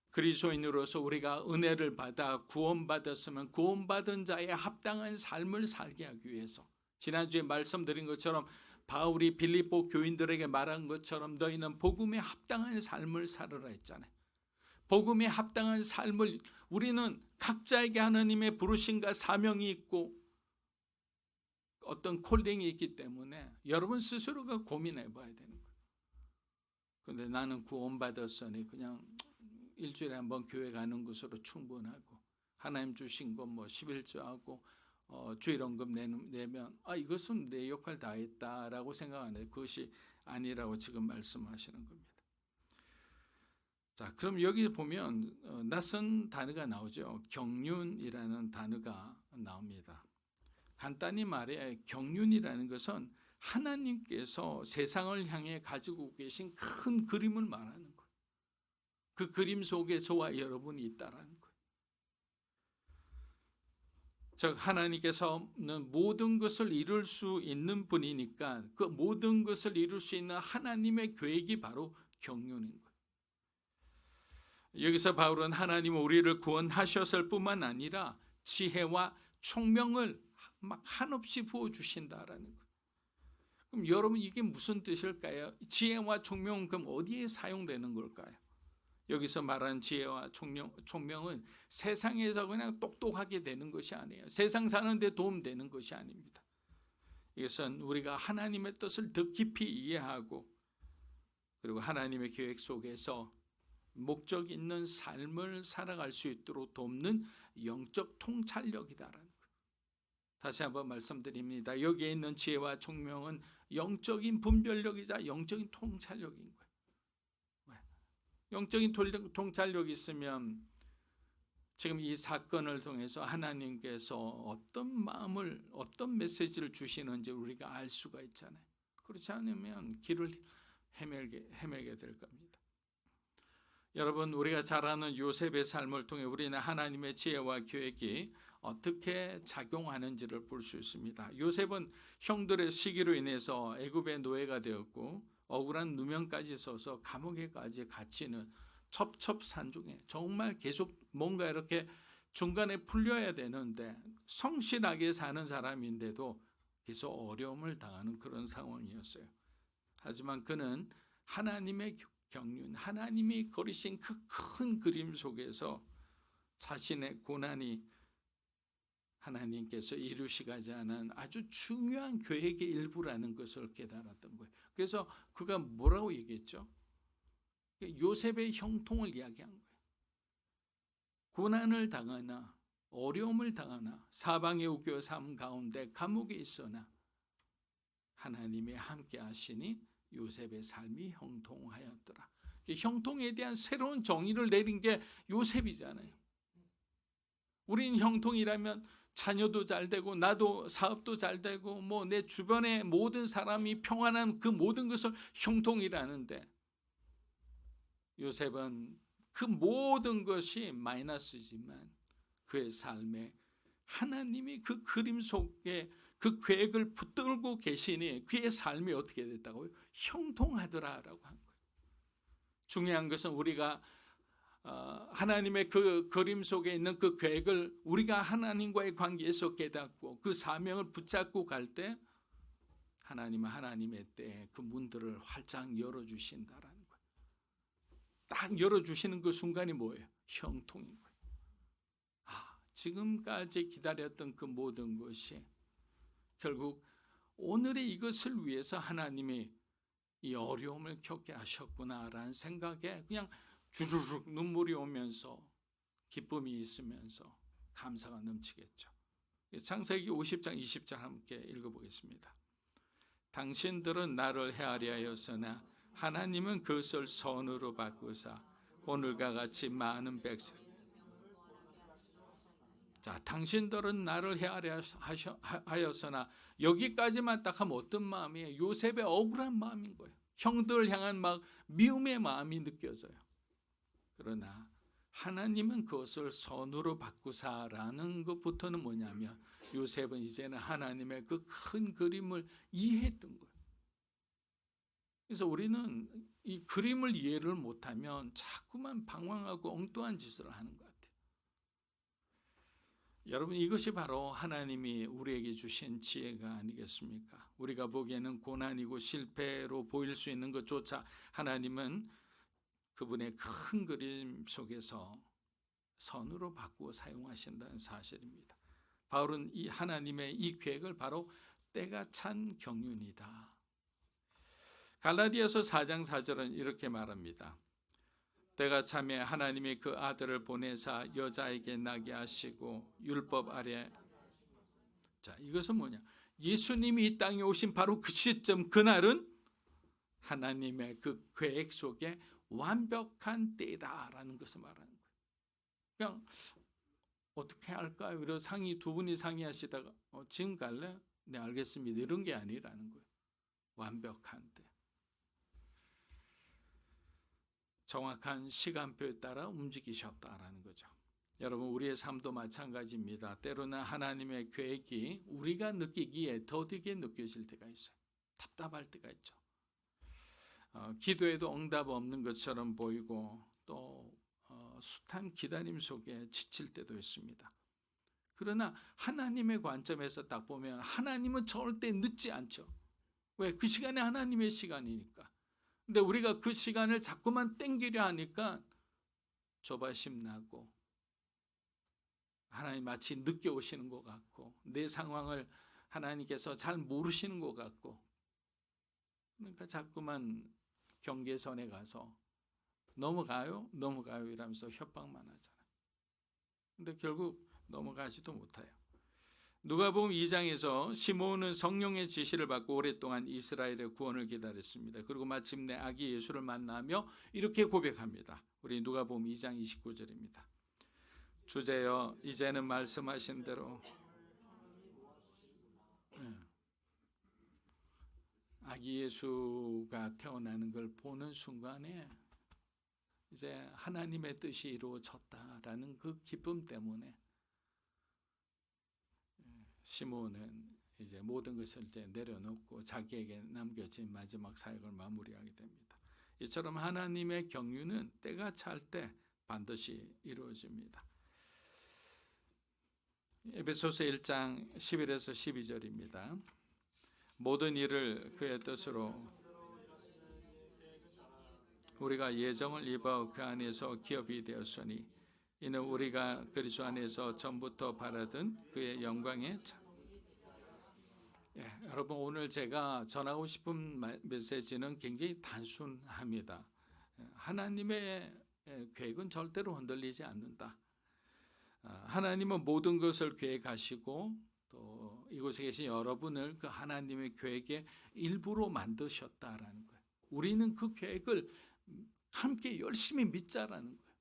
그리스도인으로서 우리가 은혜를 받아 구원받았으면 구원받은 자의 합당한 삶을 살게 하기 위해서 지난주에 말씀드린 것처럼 바울이 빌립보 교인들에게 말한 것처럼 너희는 복음에 합당한 삶을 살으라 했잖아요. 복음에 합당한 삶을 우리는 각자에게 하나님의 부르심과 사명이 있고 어떤 콜링이 있기 때문에 여러분 스스로가 고민해 봐야 되는 거예요. 그런데 나는 구원받았으니 그냥 일주일에 한번 교회 가는 것으로 충분하고 하나님 주신 것 뭐 11조하고 주일원금 내면 이것은 내 역할 다 했다라고 생각하는데 그것이 아니라고 지금 말씀하시는 겁니다. 자, 그럼 여기 보면 낯선 단어가 나오죠. 경륜이라는 단어가 나옵니다. 간단히 말해 경륜이라는 것은 하나님께서 세상을 향해 가지고 계신 큰 그림을 말하는 거예요. 그 그림 속에 저와 여러분이 있다라는 거예요. 즉 하나님께서는 모든 것을 이룰 수 있는 분이니까 그 모든 것을 이룰 수 있는 하나님의 계획이 바로 경륜인 거예요. 여기서 바울은 하나님은 우리를 구원하셨을 뿐만 아니라 지혜와 총명을 막 한없이 부어주신다라는 거예요. 그럼 여러분 이게 무슨 뜻일까요? 지혜와 총명은 그럼 어디에 사용되는 걸까요? 여기서 말하는 지혜와 총명은 세상에서 그냥 똑똑하게 되는 것이 아니에요. 세상 사는데 도움되는 것이 아닙니다. 이것은 우리가 하나님의 뜻을 더 깊이 이해하고 그리고 하나님의 계획 속에서 목적 있는 삶을 살아갈 수 있도록 돕는 영적 통찰력이다라는 거예요. 다시 한번 말씀드립니다. 여기에 있는 지혜와 총명은 영적인 분별력이자 영적인 통찰력인 거예요. 영적인 통찰력이 있으면 지금 이 사건을 통해서 하나님께서 어떤 마음을 어떤 메시지를 주시는지 우리가 알 수가 있잖아요. 그렇지 않으면 길을 헤매게 될 겁니다. 여러분, 우리가 잘 아는 요셉의 삶을 통해 우리는 하나님의 지혜와 계획이 어떻게 작용하는지를 볼 수 있습니다. 요셉은 형들의 시기로 인해서 애굽의 노예가 되었고 억울한 누명까지 써서 감옥에까지 갇히는 첩첩산중에 정말 계속 뭔가 이렇게 중간에 풀려야 되는데 성실하게 사는 사람인데도 계속 어려움을 당하는 그런 상황이었어요. 하지만 그는 하나님의 경륜, 하나님이 그리신 그 큰 그림 속에서 자신의 고난이 하나님께서 이루시가지 않은 아주 중요한 계획의 일부라는 것을 깨달았던 거예요. 그래서 그가 뭐라고 얘기했죠? 요셉의 형통을 이야기한 거예요. 고난을 당하나 어려움을 당하나 사방의 우겨 삶 가운데 감옥에 있으나 하나님이 함께 하시니 요셉의 삶이 형통하였더라. 형통에 대한 새로운 정의를 내린 게 요셉이잖아요. 우린 형통이라면 자녀도 잘 되고 나도 사업도 잘 되고 뭐 내 주변의 모든 사람이 평안한 그 모든 것을 형통이라는데, 요셉은 그 모든 것이 마이너스지만 그의 삶에 하나님이 그 그림 속에 그 계획을 붙들고 계시니 그의 삶이 어떻게 됐다고요? 형통하더라라고 한 거예요. 중요한 것은 우리가 하나님의 그 그림 속에 있는 그 계획을 우리가 하나님과의 관계에서 깨닫고 그 사명을 붙잡고 갈 때 하나님은 하나님의 때에 그 문들을 활짝 열어주신다라는 거예요. 딱 열어주시는 그 순간이 뭐예요? 형통인 거예요. 지금까지 기다렸던 그 모든 것이 결국 오늘의 이것을 위해서 하나님이 이 어려움을 겪게 하셨구나라는 생각에 그냥 주르륵 눈물이 오면서 기쁨이 있으면서 감사가 넘치겠죠. 창세기 50장 20절 함께 읽어보겠습니다. 당신들은 나를 헤아려 하였으나 하나님은 그것을 선으로 바꾸사 오늘과 같이 많은 백성. 자, 당신들은 나를 헤아려 하였으나 여기까지만 딱 하면 어떤 마음이에요? 요셉의 억울한 마음인 거예요. 형들을 향한 막 미움의 마음이 느껴져요. 그러나 하나님은 그것을 선으로 바꾸사라는 것부터는 뭐냐면 요셉은 이제는 하나님의 그 큰 그림을 이해했던 거예요. 그래서 우리는 이 그림을 이해를 못하면 자꾸만 방황하고 엉뚱한 짓을 하는 것 같아요. 여러분, 이것이 바로 하나님이 우리에게 주신 지혜가 아니겠습니까? 우리가 보기에는 고난이고 실패로 보일 수 있는 것조차 하나님은 그분의 큰 그림 속에서 선으로 바꾸어 사용하신다는 사실입니다. 바울은 이 하나님의 이 계획을 바로 때가 찬 경륜이다. 갈라디아서 4장 4절은 이렇게 말합니다. 때가 차매 하나님이 그 아들을 보내사 여자에게 나게 하시고 율법 아래. 자, 이것은 뭐냐? 예수님이 이 땅에 오신 바로 그 시점, 그날은 하나님의 그 계획 속에 완벽한 때다라는 것을 말하는 거예요. 그냥 어떻게 할까요? 이런 두 분이 상의하시다가 지금 갈래? 네, 알겠습니다. 이런 게 아니라는 거예요. 완벽한 때. 정확한 시간표에 따라 움직이셨다라는 거죠. 여러분, 우리의 삶도 마찬가지입니다. 때로는 하나님의 계획이 우리가 느끼기에 더디게 느껴질 때가 있어요. 답답할 때가 있죠. 기도에도 응답 없는 것처럼 보이고 또 숱한 기다림 속에 지칠 때도 있습니다. 그러나 하나님의 관점에서 딱 보면 하나님은 절대 늦지 않죠. 왜? 그 시간이 하나님의 시간이니까. 근데 우리가 그 시간을 자꾸만 땡기려 하니까 조바심 나고 하나님 마치 늦게 오시는 것 같고 내 상황을 하나님께서 잘 모르시는 것 같고, 그러니까 자꾸만 경계선에 가서 넘어가요 이러면서 협박만 하잖아요. 근데 결국 넘어가지도 못해요. 누가복음 2장에서 시몬은 성령의 지시를 받고 오랫동안 이스라엘의 구원을 기다렸습니다. 그리고 마침내 아기 예수를 만나며 이렇게 고백합니다. 우리 누가복음 2장 29절입니다. 주제여, 이제는 말씀하신 대로 아기 예수가 태어나는 걸 보는 순간에 이제 하나님의 뜻이 이루어졌다라는 그 기쁨 때문에 시몬은 이제 모든 것을 이제 내려놓고 자기에게 남겨진 마지막 사역을 마무리하게 됩니다. 이처럼 하나님의 경륜은 때가 찰 때 반드시 이루어집니다. 에베소서 1장 11에서 12절입니다. 모든 일을 그의 뜻으로 우리가 예정을 입어 그 안에서 기업이 되었으니 이는 우리가 그리스도 안에서 전부터 바라던 그의 영광의 여러분, 오늘 제가 전하고 싶은 메시지는 굉장히 단순합니다. 하나님의 계획은 절대로 흔들리지 않는다. 하나님은 모든 것을 계획하시고 또 이곳에 계신 여러분을 그 하나님의 계획의 일부로 만드셨다라는 거예요. 우리는 그 계획을 함께 열심히 믿자라는 거예요.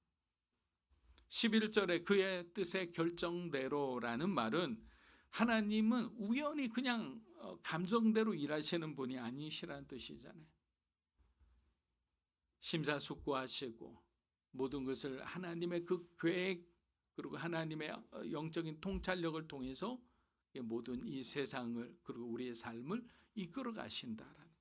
11절에 그의 뜻의 결정대로라는 말은 하나님은 우연히 그냥 감정대로 일하시는 분이 아니시라는 뜻이잖아요. 심사숙고하시고 모든 것을 하나님의 그 계획 그리고 하나님의 영적인 통찰력을 통해서 모든 이 세상을 그리고 우리의 삶을 이끌어 가신다라는 거예요.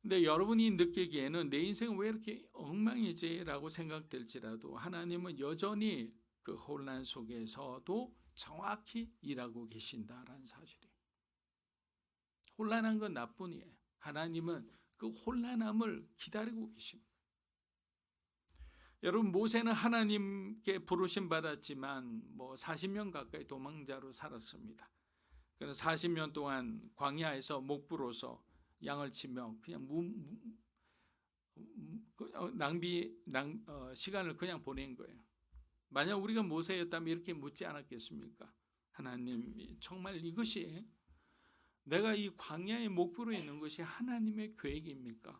근데 여러분이 느끼기에는 내 인생은 왜 이렇게 엉망이지라고 생각될지라도 하나님은 여전히 그 혼란 속에서도 정확히 일하고 계신다라는 사실이에요. 혼란한 건 나뿐이에요. 하나님은 그 혼란함을 기다리고 계십니다. 여러분, 모세는 하나님께 부르심 받았지만 40년 가까이 도망자로 살았습니다. 그는 40년 동안 광야에서 목부로서 양을 치며 그냥 시간을 그냥 보낸 거예요. 만약 우리가 모세였다면 이렇게 묻지 않았겠습니까? 하나님, 정말 이것이 내가 이 광야의 목부로 있는 것이 하나님의 계획입니까?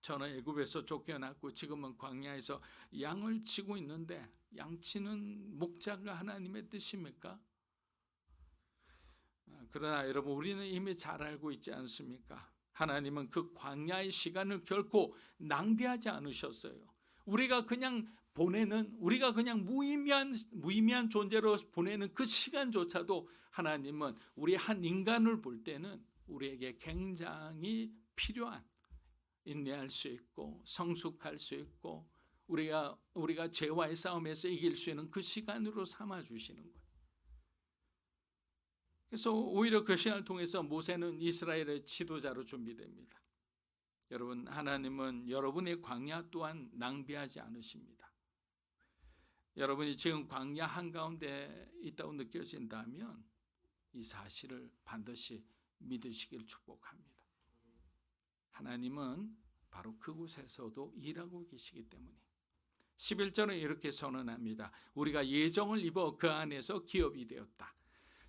저는 애굽에서 쫓겨났고 지금은 광야에서 양을 치고 있는데 양치는 목자가 하나님의 뜻입니까? 그러나 여러분, 우리는 이미 잘 알고 있지 않습니까? 하나님은 그 광야의 시간을 결코 낭비하지 않으셨어요. 우리가 그냥 무의미한 존재로 보내는 그 시간조차도 하나님은 우리 한 인간을 볼 때는 우리에게 굉장히 필요한, 인내할 수 있고 성숙할 수 있고 우리가 죄와의 싸움에서 이길 수 있는 그 시간으로 삼아 주시는 거예요. 그래서 오히려 그 시간을 통해서 모세는 이스라엘의 지도자로 준비됩니다. 여러분, 하나님은 여러분의 광야 또한 낭비하지 않으십니다. 여러분이 지금 광야 한가운데 있다고 느껴진다면 이 사실을 반드시 믿으시길 축복합니다. 하나님은 바로 그곳에서도 일하고 계시기 때문에 11절에 이렇게 선언합니다. 우리가 예정을 입어 그 안에서 기업이 되었다.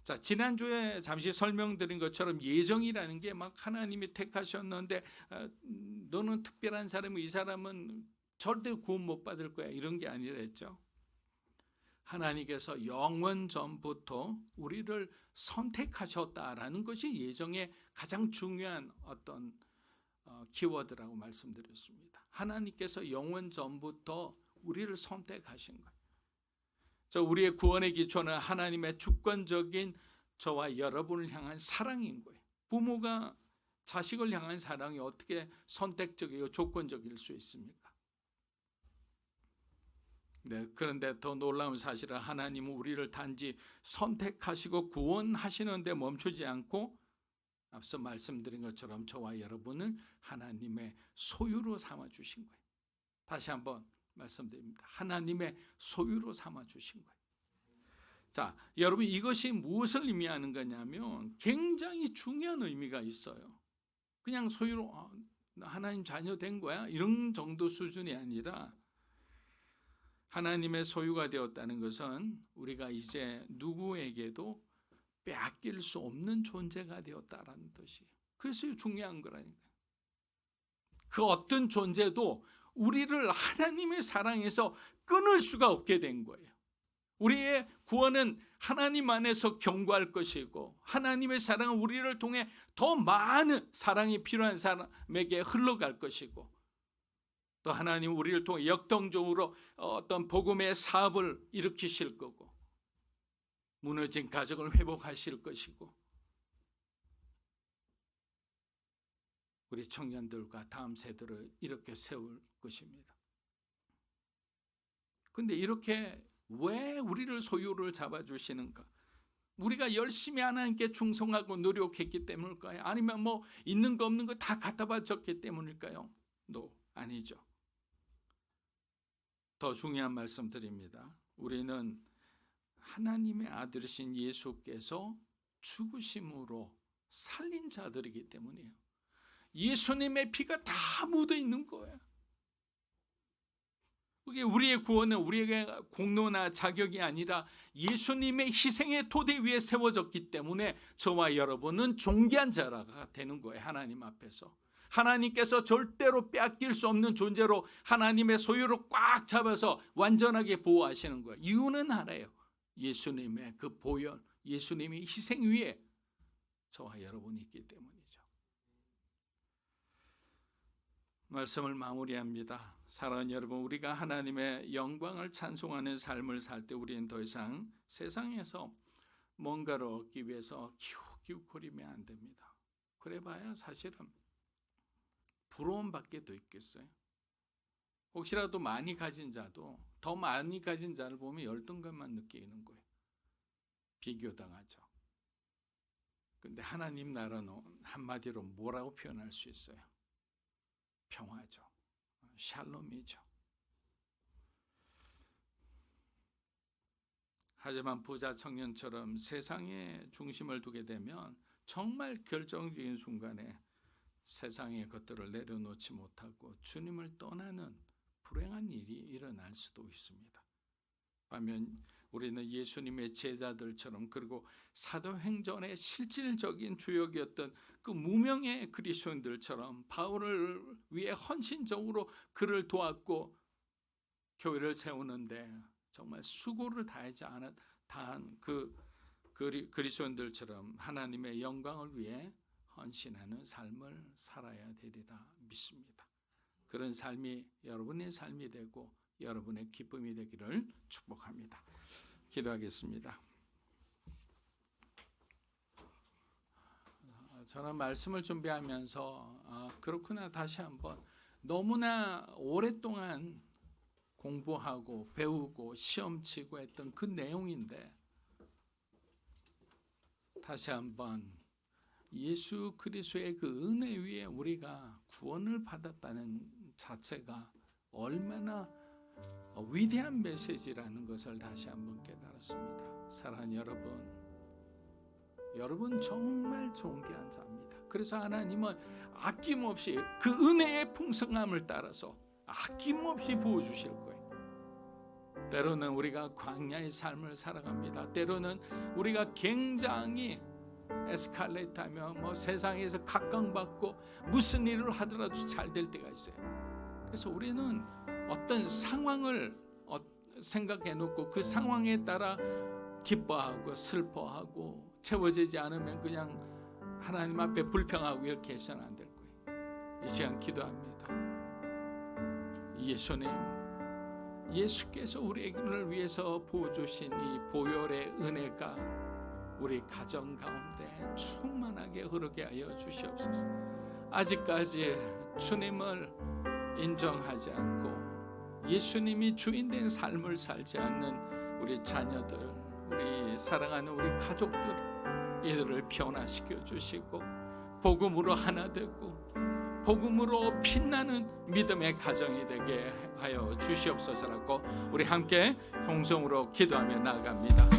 자, 지난주에 잠시 설명드린 것처럼 예정이라는 게 막 하나님이 택하셨는데 너는 특별한 사람이고 이 사람은 절대 구원 못 받을 거야, 이런 게 아니랬죠. 하나님께서 영원 전부터 우리를 선택하셨다라는 것이 예정의 가장 중요한 어떤 키워드라고 말씀드렸습니다. 하나님께서 영원 전부터 우리를 선택하신 거예요. 우리의 구원의 기초는 하나님의 주권적인 저와 여러분을 향한 사랑인 거예요. 부모가 자식을 향한 사랑이 어떻게 선택적이고 조건적일 수 있습니까? 네, 그런데 더 놀라운 사실은 하나님은 우리를 단지 선택하시고 구원하시는 데 멈추지 않고 앞서 말씀드린 것처럼 저와 여러분을 하나님의 소유로 삼아 주신 거예요. 다시 한번 말씀드립니다. 하나님의 소유로 삼아 주신 거예요. 자, 여러분, 이것이 무엇을 의미하는 거냐면 굉장히 중요한 의미가 있어요. 그냥 소유로 하나님 자녀 된 거야, 이런 정도 수준이 아니라 하나님의 소유가 되었다는 것은 우리가 이제 누구에게도 빼앗길 수 없는 존재가 되었다라는 뜻이에요. 그래서 중요한 거라니까요. 그 어떤 존재도 우리를 하나님의 사랑에서 끊을 수가 없게 된 거예요. 우리의 구원은 하나님 안에서 경고할 것이고 하나님의 사랑은 우리를 통해 더 많은 사랑이 필요한 사람에게 흘러갈 것이고 또 하나님 우리를 통해 역동적으로 어떤 복음의 사업을 일으키실 거고, 무너진 가정을 회복하실 것이고, 우리 청년들과 다음 세대를 이렇게 세울 것입니다. 근데 이렇게 왜 우리를 소유를 잡아주시는가? 우리가 열심히 하나님께 충성하고 노력했기 때문일까요? 아니면 뭐 있는 거 없는 거 다 갖다 바쳤기 때문일까요? 아니죠. 더 중요한 말씀 드립니다. 우리는 하나님의 아들이신 예수께서 죽으심으로 살린 자들이기 때문이에요. 예수님의 피가 다 묻어 있는 거예요. 그게 우리의 구원은 우리에게 공로나 자격이 아니라 예수님의 희생의 토대 위에 세워졌기 때문에 저와 여러분은 존귀한 자가 되는 거예요. 하나님 앞에서 하나님께서 절대로 빼앗길 수 없는 존재로 하나님의 소유를 꽉 잡아서 완전하게 보호하시는 거예요. 이유는 하나예요. 예수님의 그 보혈, 예수님의 희생 위에 저와 여러분이 있기 때문이죠. 말씀을 마무리합니다. 사랑하는 여러분, 우리가 하나님의 영광을 찬송하는 삶을 살 때 우리는 더 이상 세상에서 뭔가를 얻기 위해서 기웃기웃거리면 안 됩니다. 그래봐야 사실은 부러움밖에 더 있겠어요. 혹시라도 많이 가진 자도 더 많이 가진 자를 보면 열등감만 느끼는 거예요. 비교당하죠. 근데 하나님 나라는 한마디로 뭐라고 표현할 수 있어요? 평화죠. 샬롬이죠. 하지만 부자 청년처럼 세상에 중심을 두게 되면 정말 결정적인 순간에 세상의 것들을 내려놓지 못하고 주님을 떠나는 불행한 일이 일어날 수도 있습니다. 반면 우리는 예수님의 제자들처럼, 그리고 사도행전의 실질적인 주역이었던 그 무명의 그리스도인들처럼 바울을 위해 헌신적으로 그를 도왔고 교회를 세우는데 정말 수고를 다한 그 그리스도인들처럼 하나님의 영광을 위해 헌신하는 삶을 살아야 되리라 믿습니다. 그런 삶이 여러분의 삶이 되고 여러분의 기쁨이 되기를 축복합니다. 기도하겠습니다. 저는 말씀을 준비하면서 그렇구나, 다시 한번 너무나 오랫동안 공부하고 배우고 시험 치고 했던 그 내용인데 다시 한번 예수 그리스도의 그 은혜 위에 우리가 구원을 받았다는 자체가 얼마나 위대한 메시지라는 것을 다시 한번 깨달았습니다. 사랑하는 여러분 정말 존귀한 자입니다. 그래서 하나님은 아낌없이 그 은혜의 풍성함을 따라서 아낌없이 부어주실 거예요. 때로는 우리가 광야의 삶을 살아갑니다. 때로는 우리가 굉장히 에스컬레이트하며 세상에서 각광받고 무슨 일을 하더라도 잘 될 때가 있어요. 그래서 우리는 어떤 상황을 생각해 놓고 그 상황에 따라 기뻐하고 슬퍼하고 채워지지 않으면 그냥 하나님 앞에 불평하고 이렇게 해서는 안 될 거예요. 이 시간 기도합니다. 예수께서 우리를 위해서 부어주신 이 보혈의 은혜가 우리 가정 가운데 충만하게 흐르게 하여 주시옵소서. 아직까지 주님을 인정하지 않고 예수님이 주인된 삶을 살지 않는 우리 자녀들, 우리 사랑하는 우리 가족들, 이들을 변화시켜 주시고 복음으로 하나 되고 복음으로 빛나는 믿음의 가정이 되게 하여 주시옵소서라고 우리 함께 홍성으로 기도하며 나아갑니다.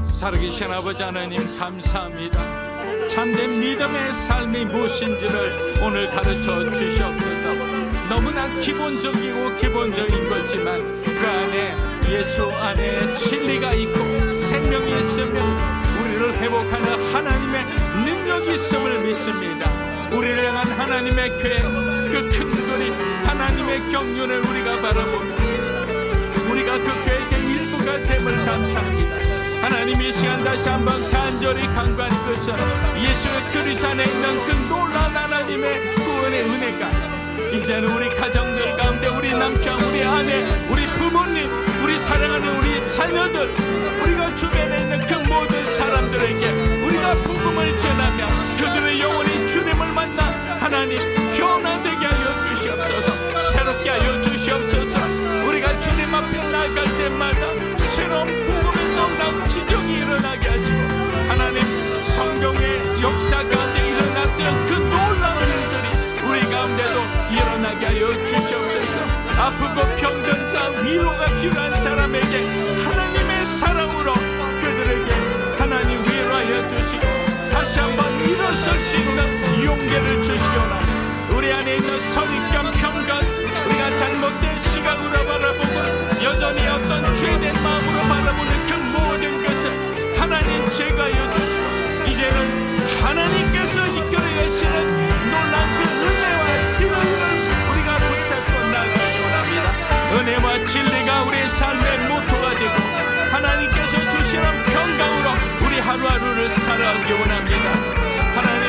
살아계신 아버지 하나님 감사합니다. 참된 믿음의 삶이 무엇인지를 오늘 가르쳐 주시옵소서. 너무나 기본적이고 기본적인 거지만 그 안에 예수 안에 진리가 있고 생명이 있으며 우리를 회복하는 하나님의 능력이 있음을 믿습니다. 우리를 향한 하나님의 계획, 그 큰 그림, 하나님의 경륜을 우리가 바라보며 우리가 그 계획의 일부가 됨을 감사합니다. 하나님 이 시간 다시 한번 간절히 간구하는 것은 예수 그리스도 안에 있는 그 놀라운 하나님의 구원의 은혜가 이제는 우리 가정들 가운데 우리 남편, 우리 아내, 우리 부모님, 우리 사랑하는 우리 자녀들, 우리가 주변에 있는 그 모든 사람들에게 우리가 복음을 전하며 그들의 영혼이 주님을 만나 하나님 변화되게 하여 주시옵소서. 새롭게 하여 주시옵소서. 우리가 주님 앞에 나갈 때마다 새로운 복음의 놀라운 기적이 일어나게 하시고 하나님 성경의 역사 가운데 일어났던 그 놀라운 일들이 우리 가운데도 일어나게 하여 주시옵소서. 아프고 병든 자, 위로가 필요한 사람에게 하나님의 사랑으로 그들에게 하나님 위로하여 주시고 다시 한번 일어설 수 있는 용기를 주시오라. 우리 안에 있는 선입견, 편견, 우리가 잘못된 시각으로 바라보고 여전히 어떤 죄된 마음으로 바라보는 그 모든 것을 하나님 제거하여 주시고 이제는 하나님께서 이끌어 가시는 놀라운 그 은혜와 진리를 우리가 붙잡고 나가기 원합니다. 은혜와 진리가 우리의 삶의 모토가 되고 하나님께서 주시는 평강으로 우리 하루하루를 살아가기 원합니다. 하나님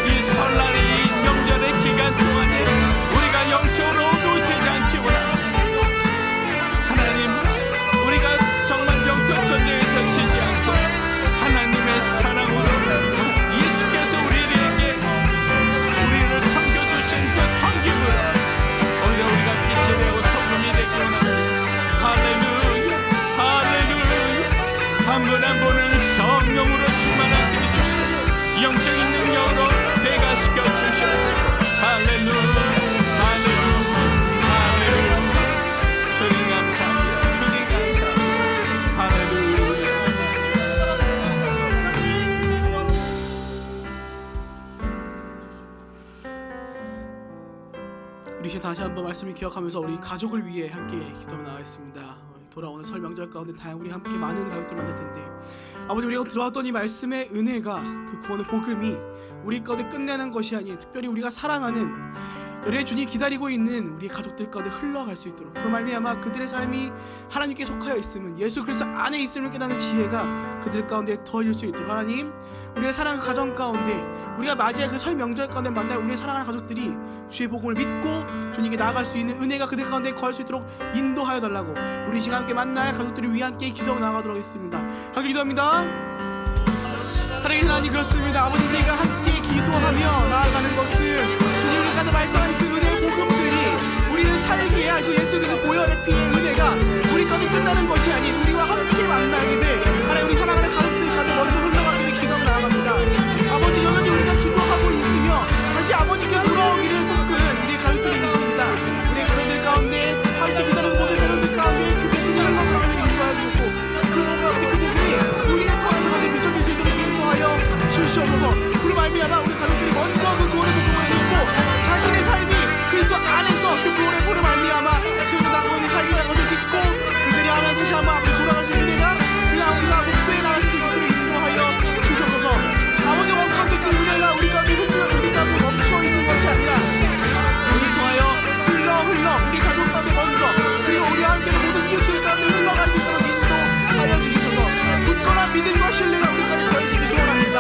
이 설날의 이 명절의 기간 동안에 우리가 영적으로 어두워지지 않기 원합니다. 하나님 우리가 정말 영적 전쟁에서 지지 않고 하나님의 사랑으로 예수께서 우리를 섬겨주신 그 섬김으로 오히려 우리가 빛이 되고 소금이 되기 원합니다. 할렐루야 할렐루야. 한 분 한 분을 성령으로 충만하게 해주시고 영적인 능력으로 배가시켜 주시옵소서. 할렐루야 할렐루야 할렐루야. 주님 감사합니다. 주님 감사합니다. 할렐루야. 우리 이제 다시 한번 말씀을 기억하면서 우리 가족을 위해 함께 기도하며 나가겠습니다. 돌아오는 설 명절 가운데 다양한 우리 함께 많은 가족들 만날 텐데 아버지 우리가 들어왔던 이 말씀의 은혜가 그 구원의 복음이 우리 가운데 끝내는 것이 아닌 특별히 우리가 사랑하는 열의 주님 기다리고 있는 우리 가족들 가운데 흘러갈 수 있도록 그로 말미암아 그들의 삶이 하나님께 속하여 있으면 예수 그리스도 안에 있음을 깨닫는 지혜가 그들 가운데 더해질 수 있도록 하나님 우리의 사랑하는 가정 가운데 우리가 맞이할 그 설 명절 가운데 만날 우리의 사랑하는 가족들이 주의 복음을 믿고 주님께 나아갈 수 있는 은혜가 그들 가운데 거할 수 있도록 인도하여 달라고 우리 시간 함께 만날 가족들을 위해 함께 기도하고 나아가도록 하겠습니다. 함께 기도합니다. 사랑의 하나님 그렇습니다. 아버지 우리가 함께 기도하며 나아가는 것은 주님이 가는 말씀하는 그 은혜의 복음들이 우리는 살게 할 그 예수 그리스도 보혈의 피의 은혜가 우리 가운데 끝나는 것이 아닌 우리와 함께 만나게 돼 하나님 우리 사랑하는 가족들이 가운데 먼저 흘러가기를 기도하며 나아갑니다. 아버지 여전히 우리가 기도하고 있으며 다시 아버지께 돌아오기를 꿈꾸는 우리 가족들이 있습니다. 우리 가족들 가운데 함께 기다리는 모든 가족들 가운데 그 백신을 흘러가기를 인도하시고 그 가운데 그 복음이 우리의 가운데 미쳐질 수 있도록 인도하여 주시옵소서. 그로 말미암아 우리 가족들이 먼저 그 구원의 복음을 듣고 자신의 삶이 그리스도 안에서 그 구원의 복음을 말미암아 지금 나가고 있는 삶이라는 것을 듣고 그들이 하나님 다시 한번 앞으로 돌아가신 은혜가 우리가 목표에 나갈 수 있도록 인도하여 주시옵소서. 아버지 원하는 그 은혜가 우리 가운데 멈춰 있는 것이 아니라 우리 통하여 흘러 우리 가족 가운데 먼저 그리고 우리 함께 모든 이웃들 가운데 흘러갈 수 있도록 인도하여 주시옵소서. 굳건한 믿음과 신뢰가 우리 가운데 더해지기 소원합니다.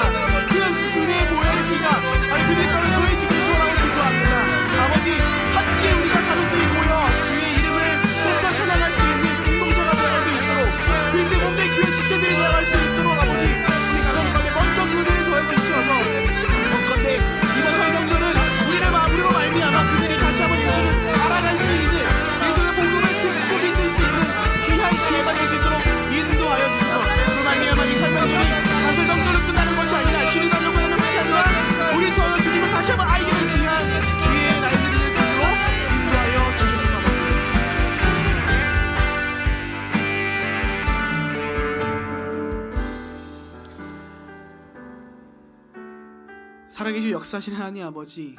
그 은혜의 보혈의 피가 그들 가운데 더해지기 소원하고 기도합니다. 아버지 함께 우리가 가족들이 모여 주의 이름을 먼저 찬양할 수 있는 공동체가 되어갈 수 있도록 그리스도의 몸된 교회 지체들이 되어갈 수 있도록 아버지 우리 가족 가운데 먼저 그 은혜를 더해주시어서 원건대 이번 설명절은 우리의 마음으로 말미암아 그들이 다시 한번 예수를 알아갈 수 있는 예수의 복음을 듣고 믿을 수 있는 귀한 기회가 될 수 있도록 인도하여 주소서. 그로 말미암아 이 설명절이 단설 정도로 끝나는 것이 아니라 주님 가족을 하는 것이 아니라 우리 통하여 주님을 다시 한번 알게 될 귀한 기회의 날들이 될 수 있도록 인도하여 주소서. 살아계신 역사하신 하나님 아버지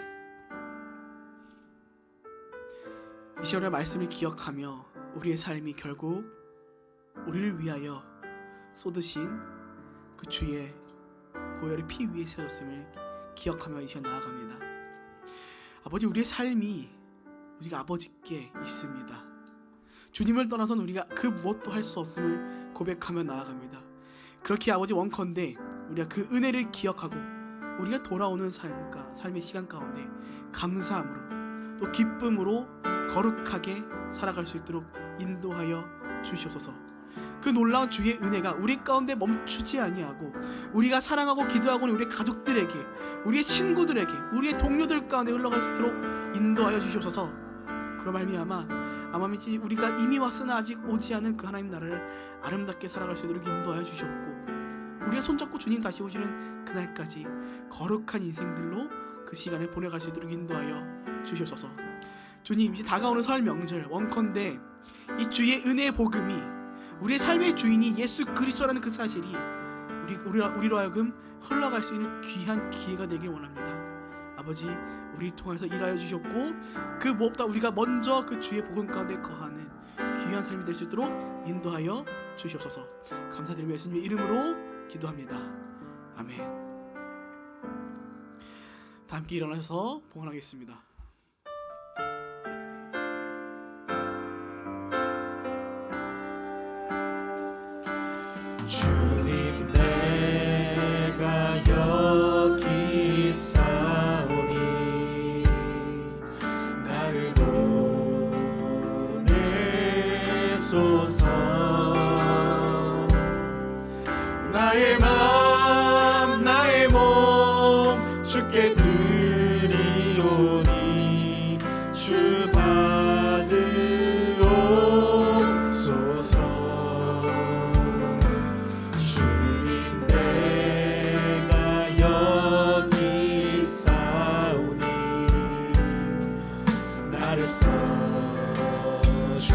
이 시절의 말씀을 기억하며 우리의 삶이 결국 우리를 위하여 쏟으신 그 주의 보혈의 피 위에 세웠음을 기억하며 이 시간 나아갑니다. 아버지 우리의 삶이 우리가 아버지께 있습니다. 주님을 떠나서는 우리가 그 무엇도 할 수 없음을 고백하며 나아갑니다. 그렇게 아버지 원컨대 우리가 그 은혜를 기억하고 우리가 돌아오는 삶의 시간 가운데 감사함으로 또 기쁨으로 거룩하게 살아갈 수 있도록 인도하여 주시옵소서. 그 놀라운 주의 은혜가 우리 가운데 멈추지 아니하고 우리가 사랑하고 기도하고 있는 우리 가족들에게, 우리의 친구들에게, 우리의 동료들 가운데 흘러갈 수 있도록 인도하여 주시옵소서. 그로 말미암아 아마미 우리가 이미 왔으나 아직 오지 않은 그 하나님 나라를 아름답게 살아갈 수 있도록 인도하여 주시옵고, 우리가 손잡고 주님 다시 오시는 그날까지 거룩한 인생들로 그 시간을 보내갈 수 있도록 인도하여 주시옵소서. 주님, 이제 다가오는 설 명절, 원컨대 이 주의 은혜의 복음이 우리의 삶의 주인이 예수 그리스도라는 그 사실이 우리로 하여금 흘러갈 수 있는 귀한 기회가 되길 원합니다. 아버지, 우리 통해서 일하여 주셨고 그 무엇보다 우리가 먼저 그 주의 복음 가운데 거하는 귀한 삶이 될 수 있도록 인도하여 주시옵소서. 감사드리며 예수님의 이름으로 기도합니다. 아멘. 다 함께 일어나셔서 봉헌하겠습니다. 주님, 내가 여기 있사오니 나를 보내소서. 나의 맘 나의 몸 주께 드리오니 주 받으옵소서. 주님, 내가 여기 있사오니 나를 써주소서.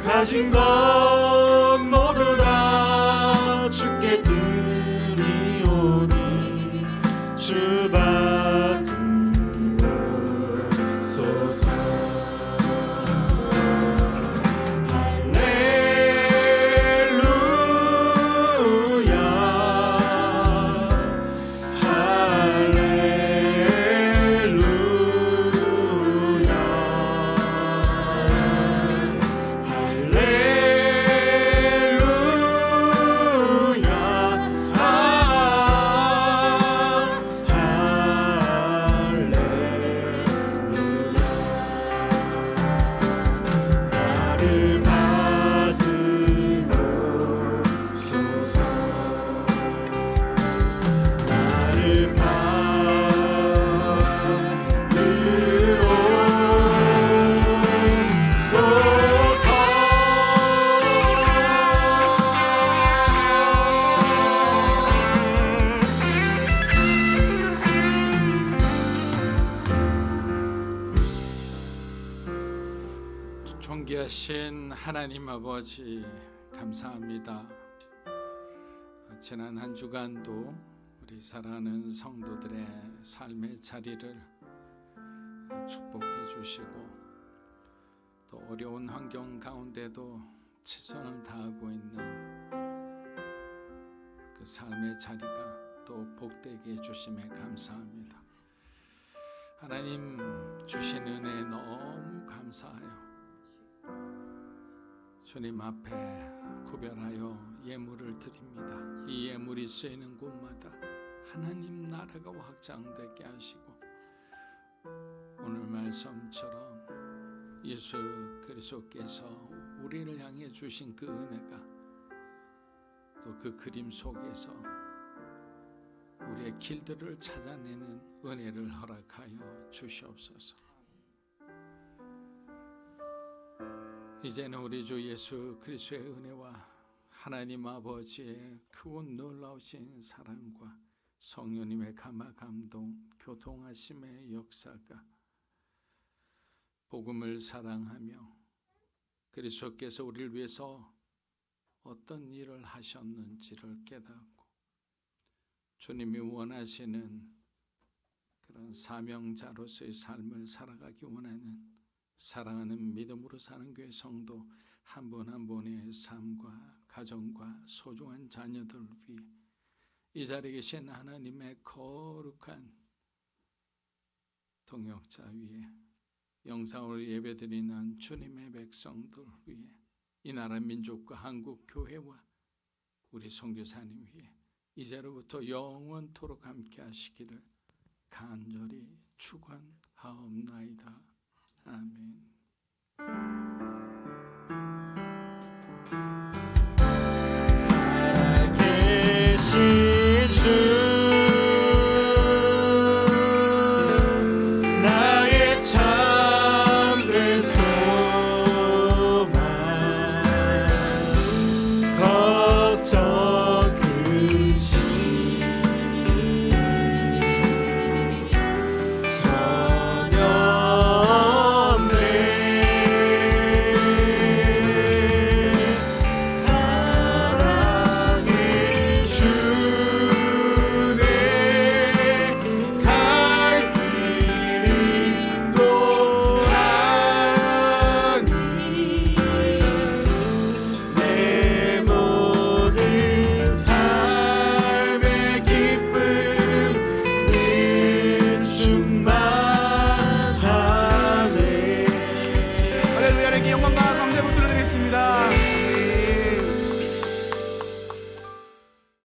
가진 것 모두 다 주께 드리오니 주 받으옵소서. 할렐루야 할렐루야 나를 받으옵소서. 나를 존귀하신 하나님 아버지, 감사합니다. 지난 한 주간도 우리 사랑하는 성도들의 삶의 자리를 축복해 주시고 또 어려운 환경 가운데도 최선을 다하고 있는 그 삶의 자리가 또 복되게 해주심에 감사합니다. 하나님 주신 은혜에 너무 감사해요. 주님 앞에 구별하여 예물을 드립니다. 이 예물이 쓰이는 곳마다 하나님 나라가 확장되게 하시고 오늘 말씀처럼 예수 그리스도께서 우리를 향해 주신 그 은혜가 또 그 그림 속에서 우리의 길들을 찾아내는 은혜를 허락하여 주시옵소서. 이제는 우리 주 예수 그리스도의 은혜와 하나님 아버지의 크고 놀라우신 사랑과 성령님의 감화 감동 교통하심의 역사가 복음을 사랑하며 그리스도께서 우리를 위해서 어떤 일을 하셨는지를 깨닫고 주님이 원하시는 그런 사명자로서의 삶을 살아가기 원하는 사랑하는 믿음으로 사는 교회 성도 한 분 한 분의 삶과 가정과 소중한 자녀들 위해 이 자리에 계신 하나님의 거룩한 동역자 위에 영상으로 예배드리는 주님의 백성들 위해 이 나라 민족과 한국 교회와 우리 선교사님 위해 이제로부터 영원토록 함께 하시기를 간절히 축원하옵나이다.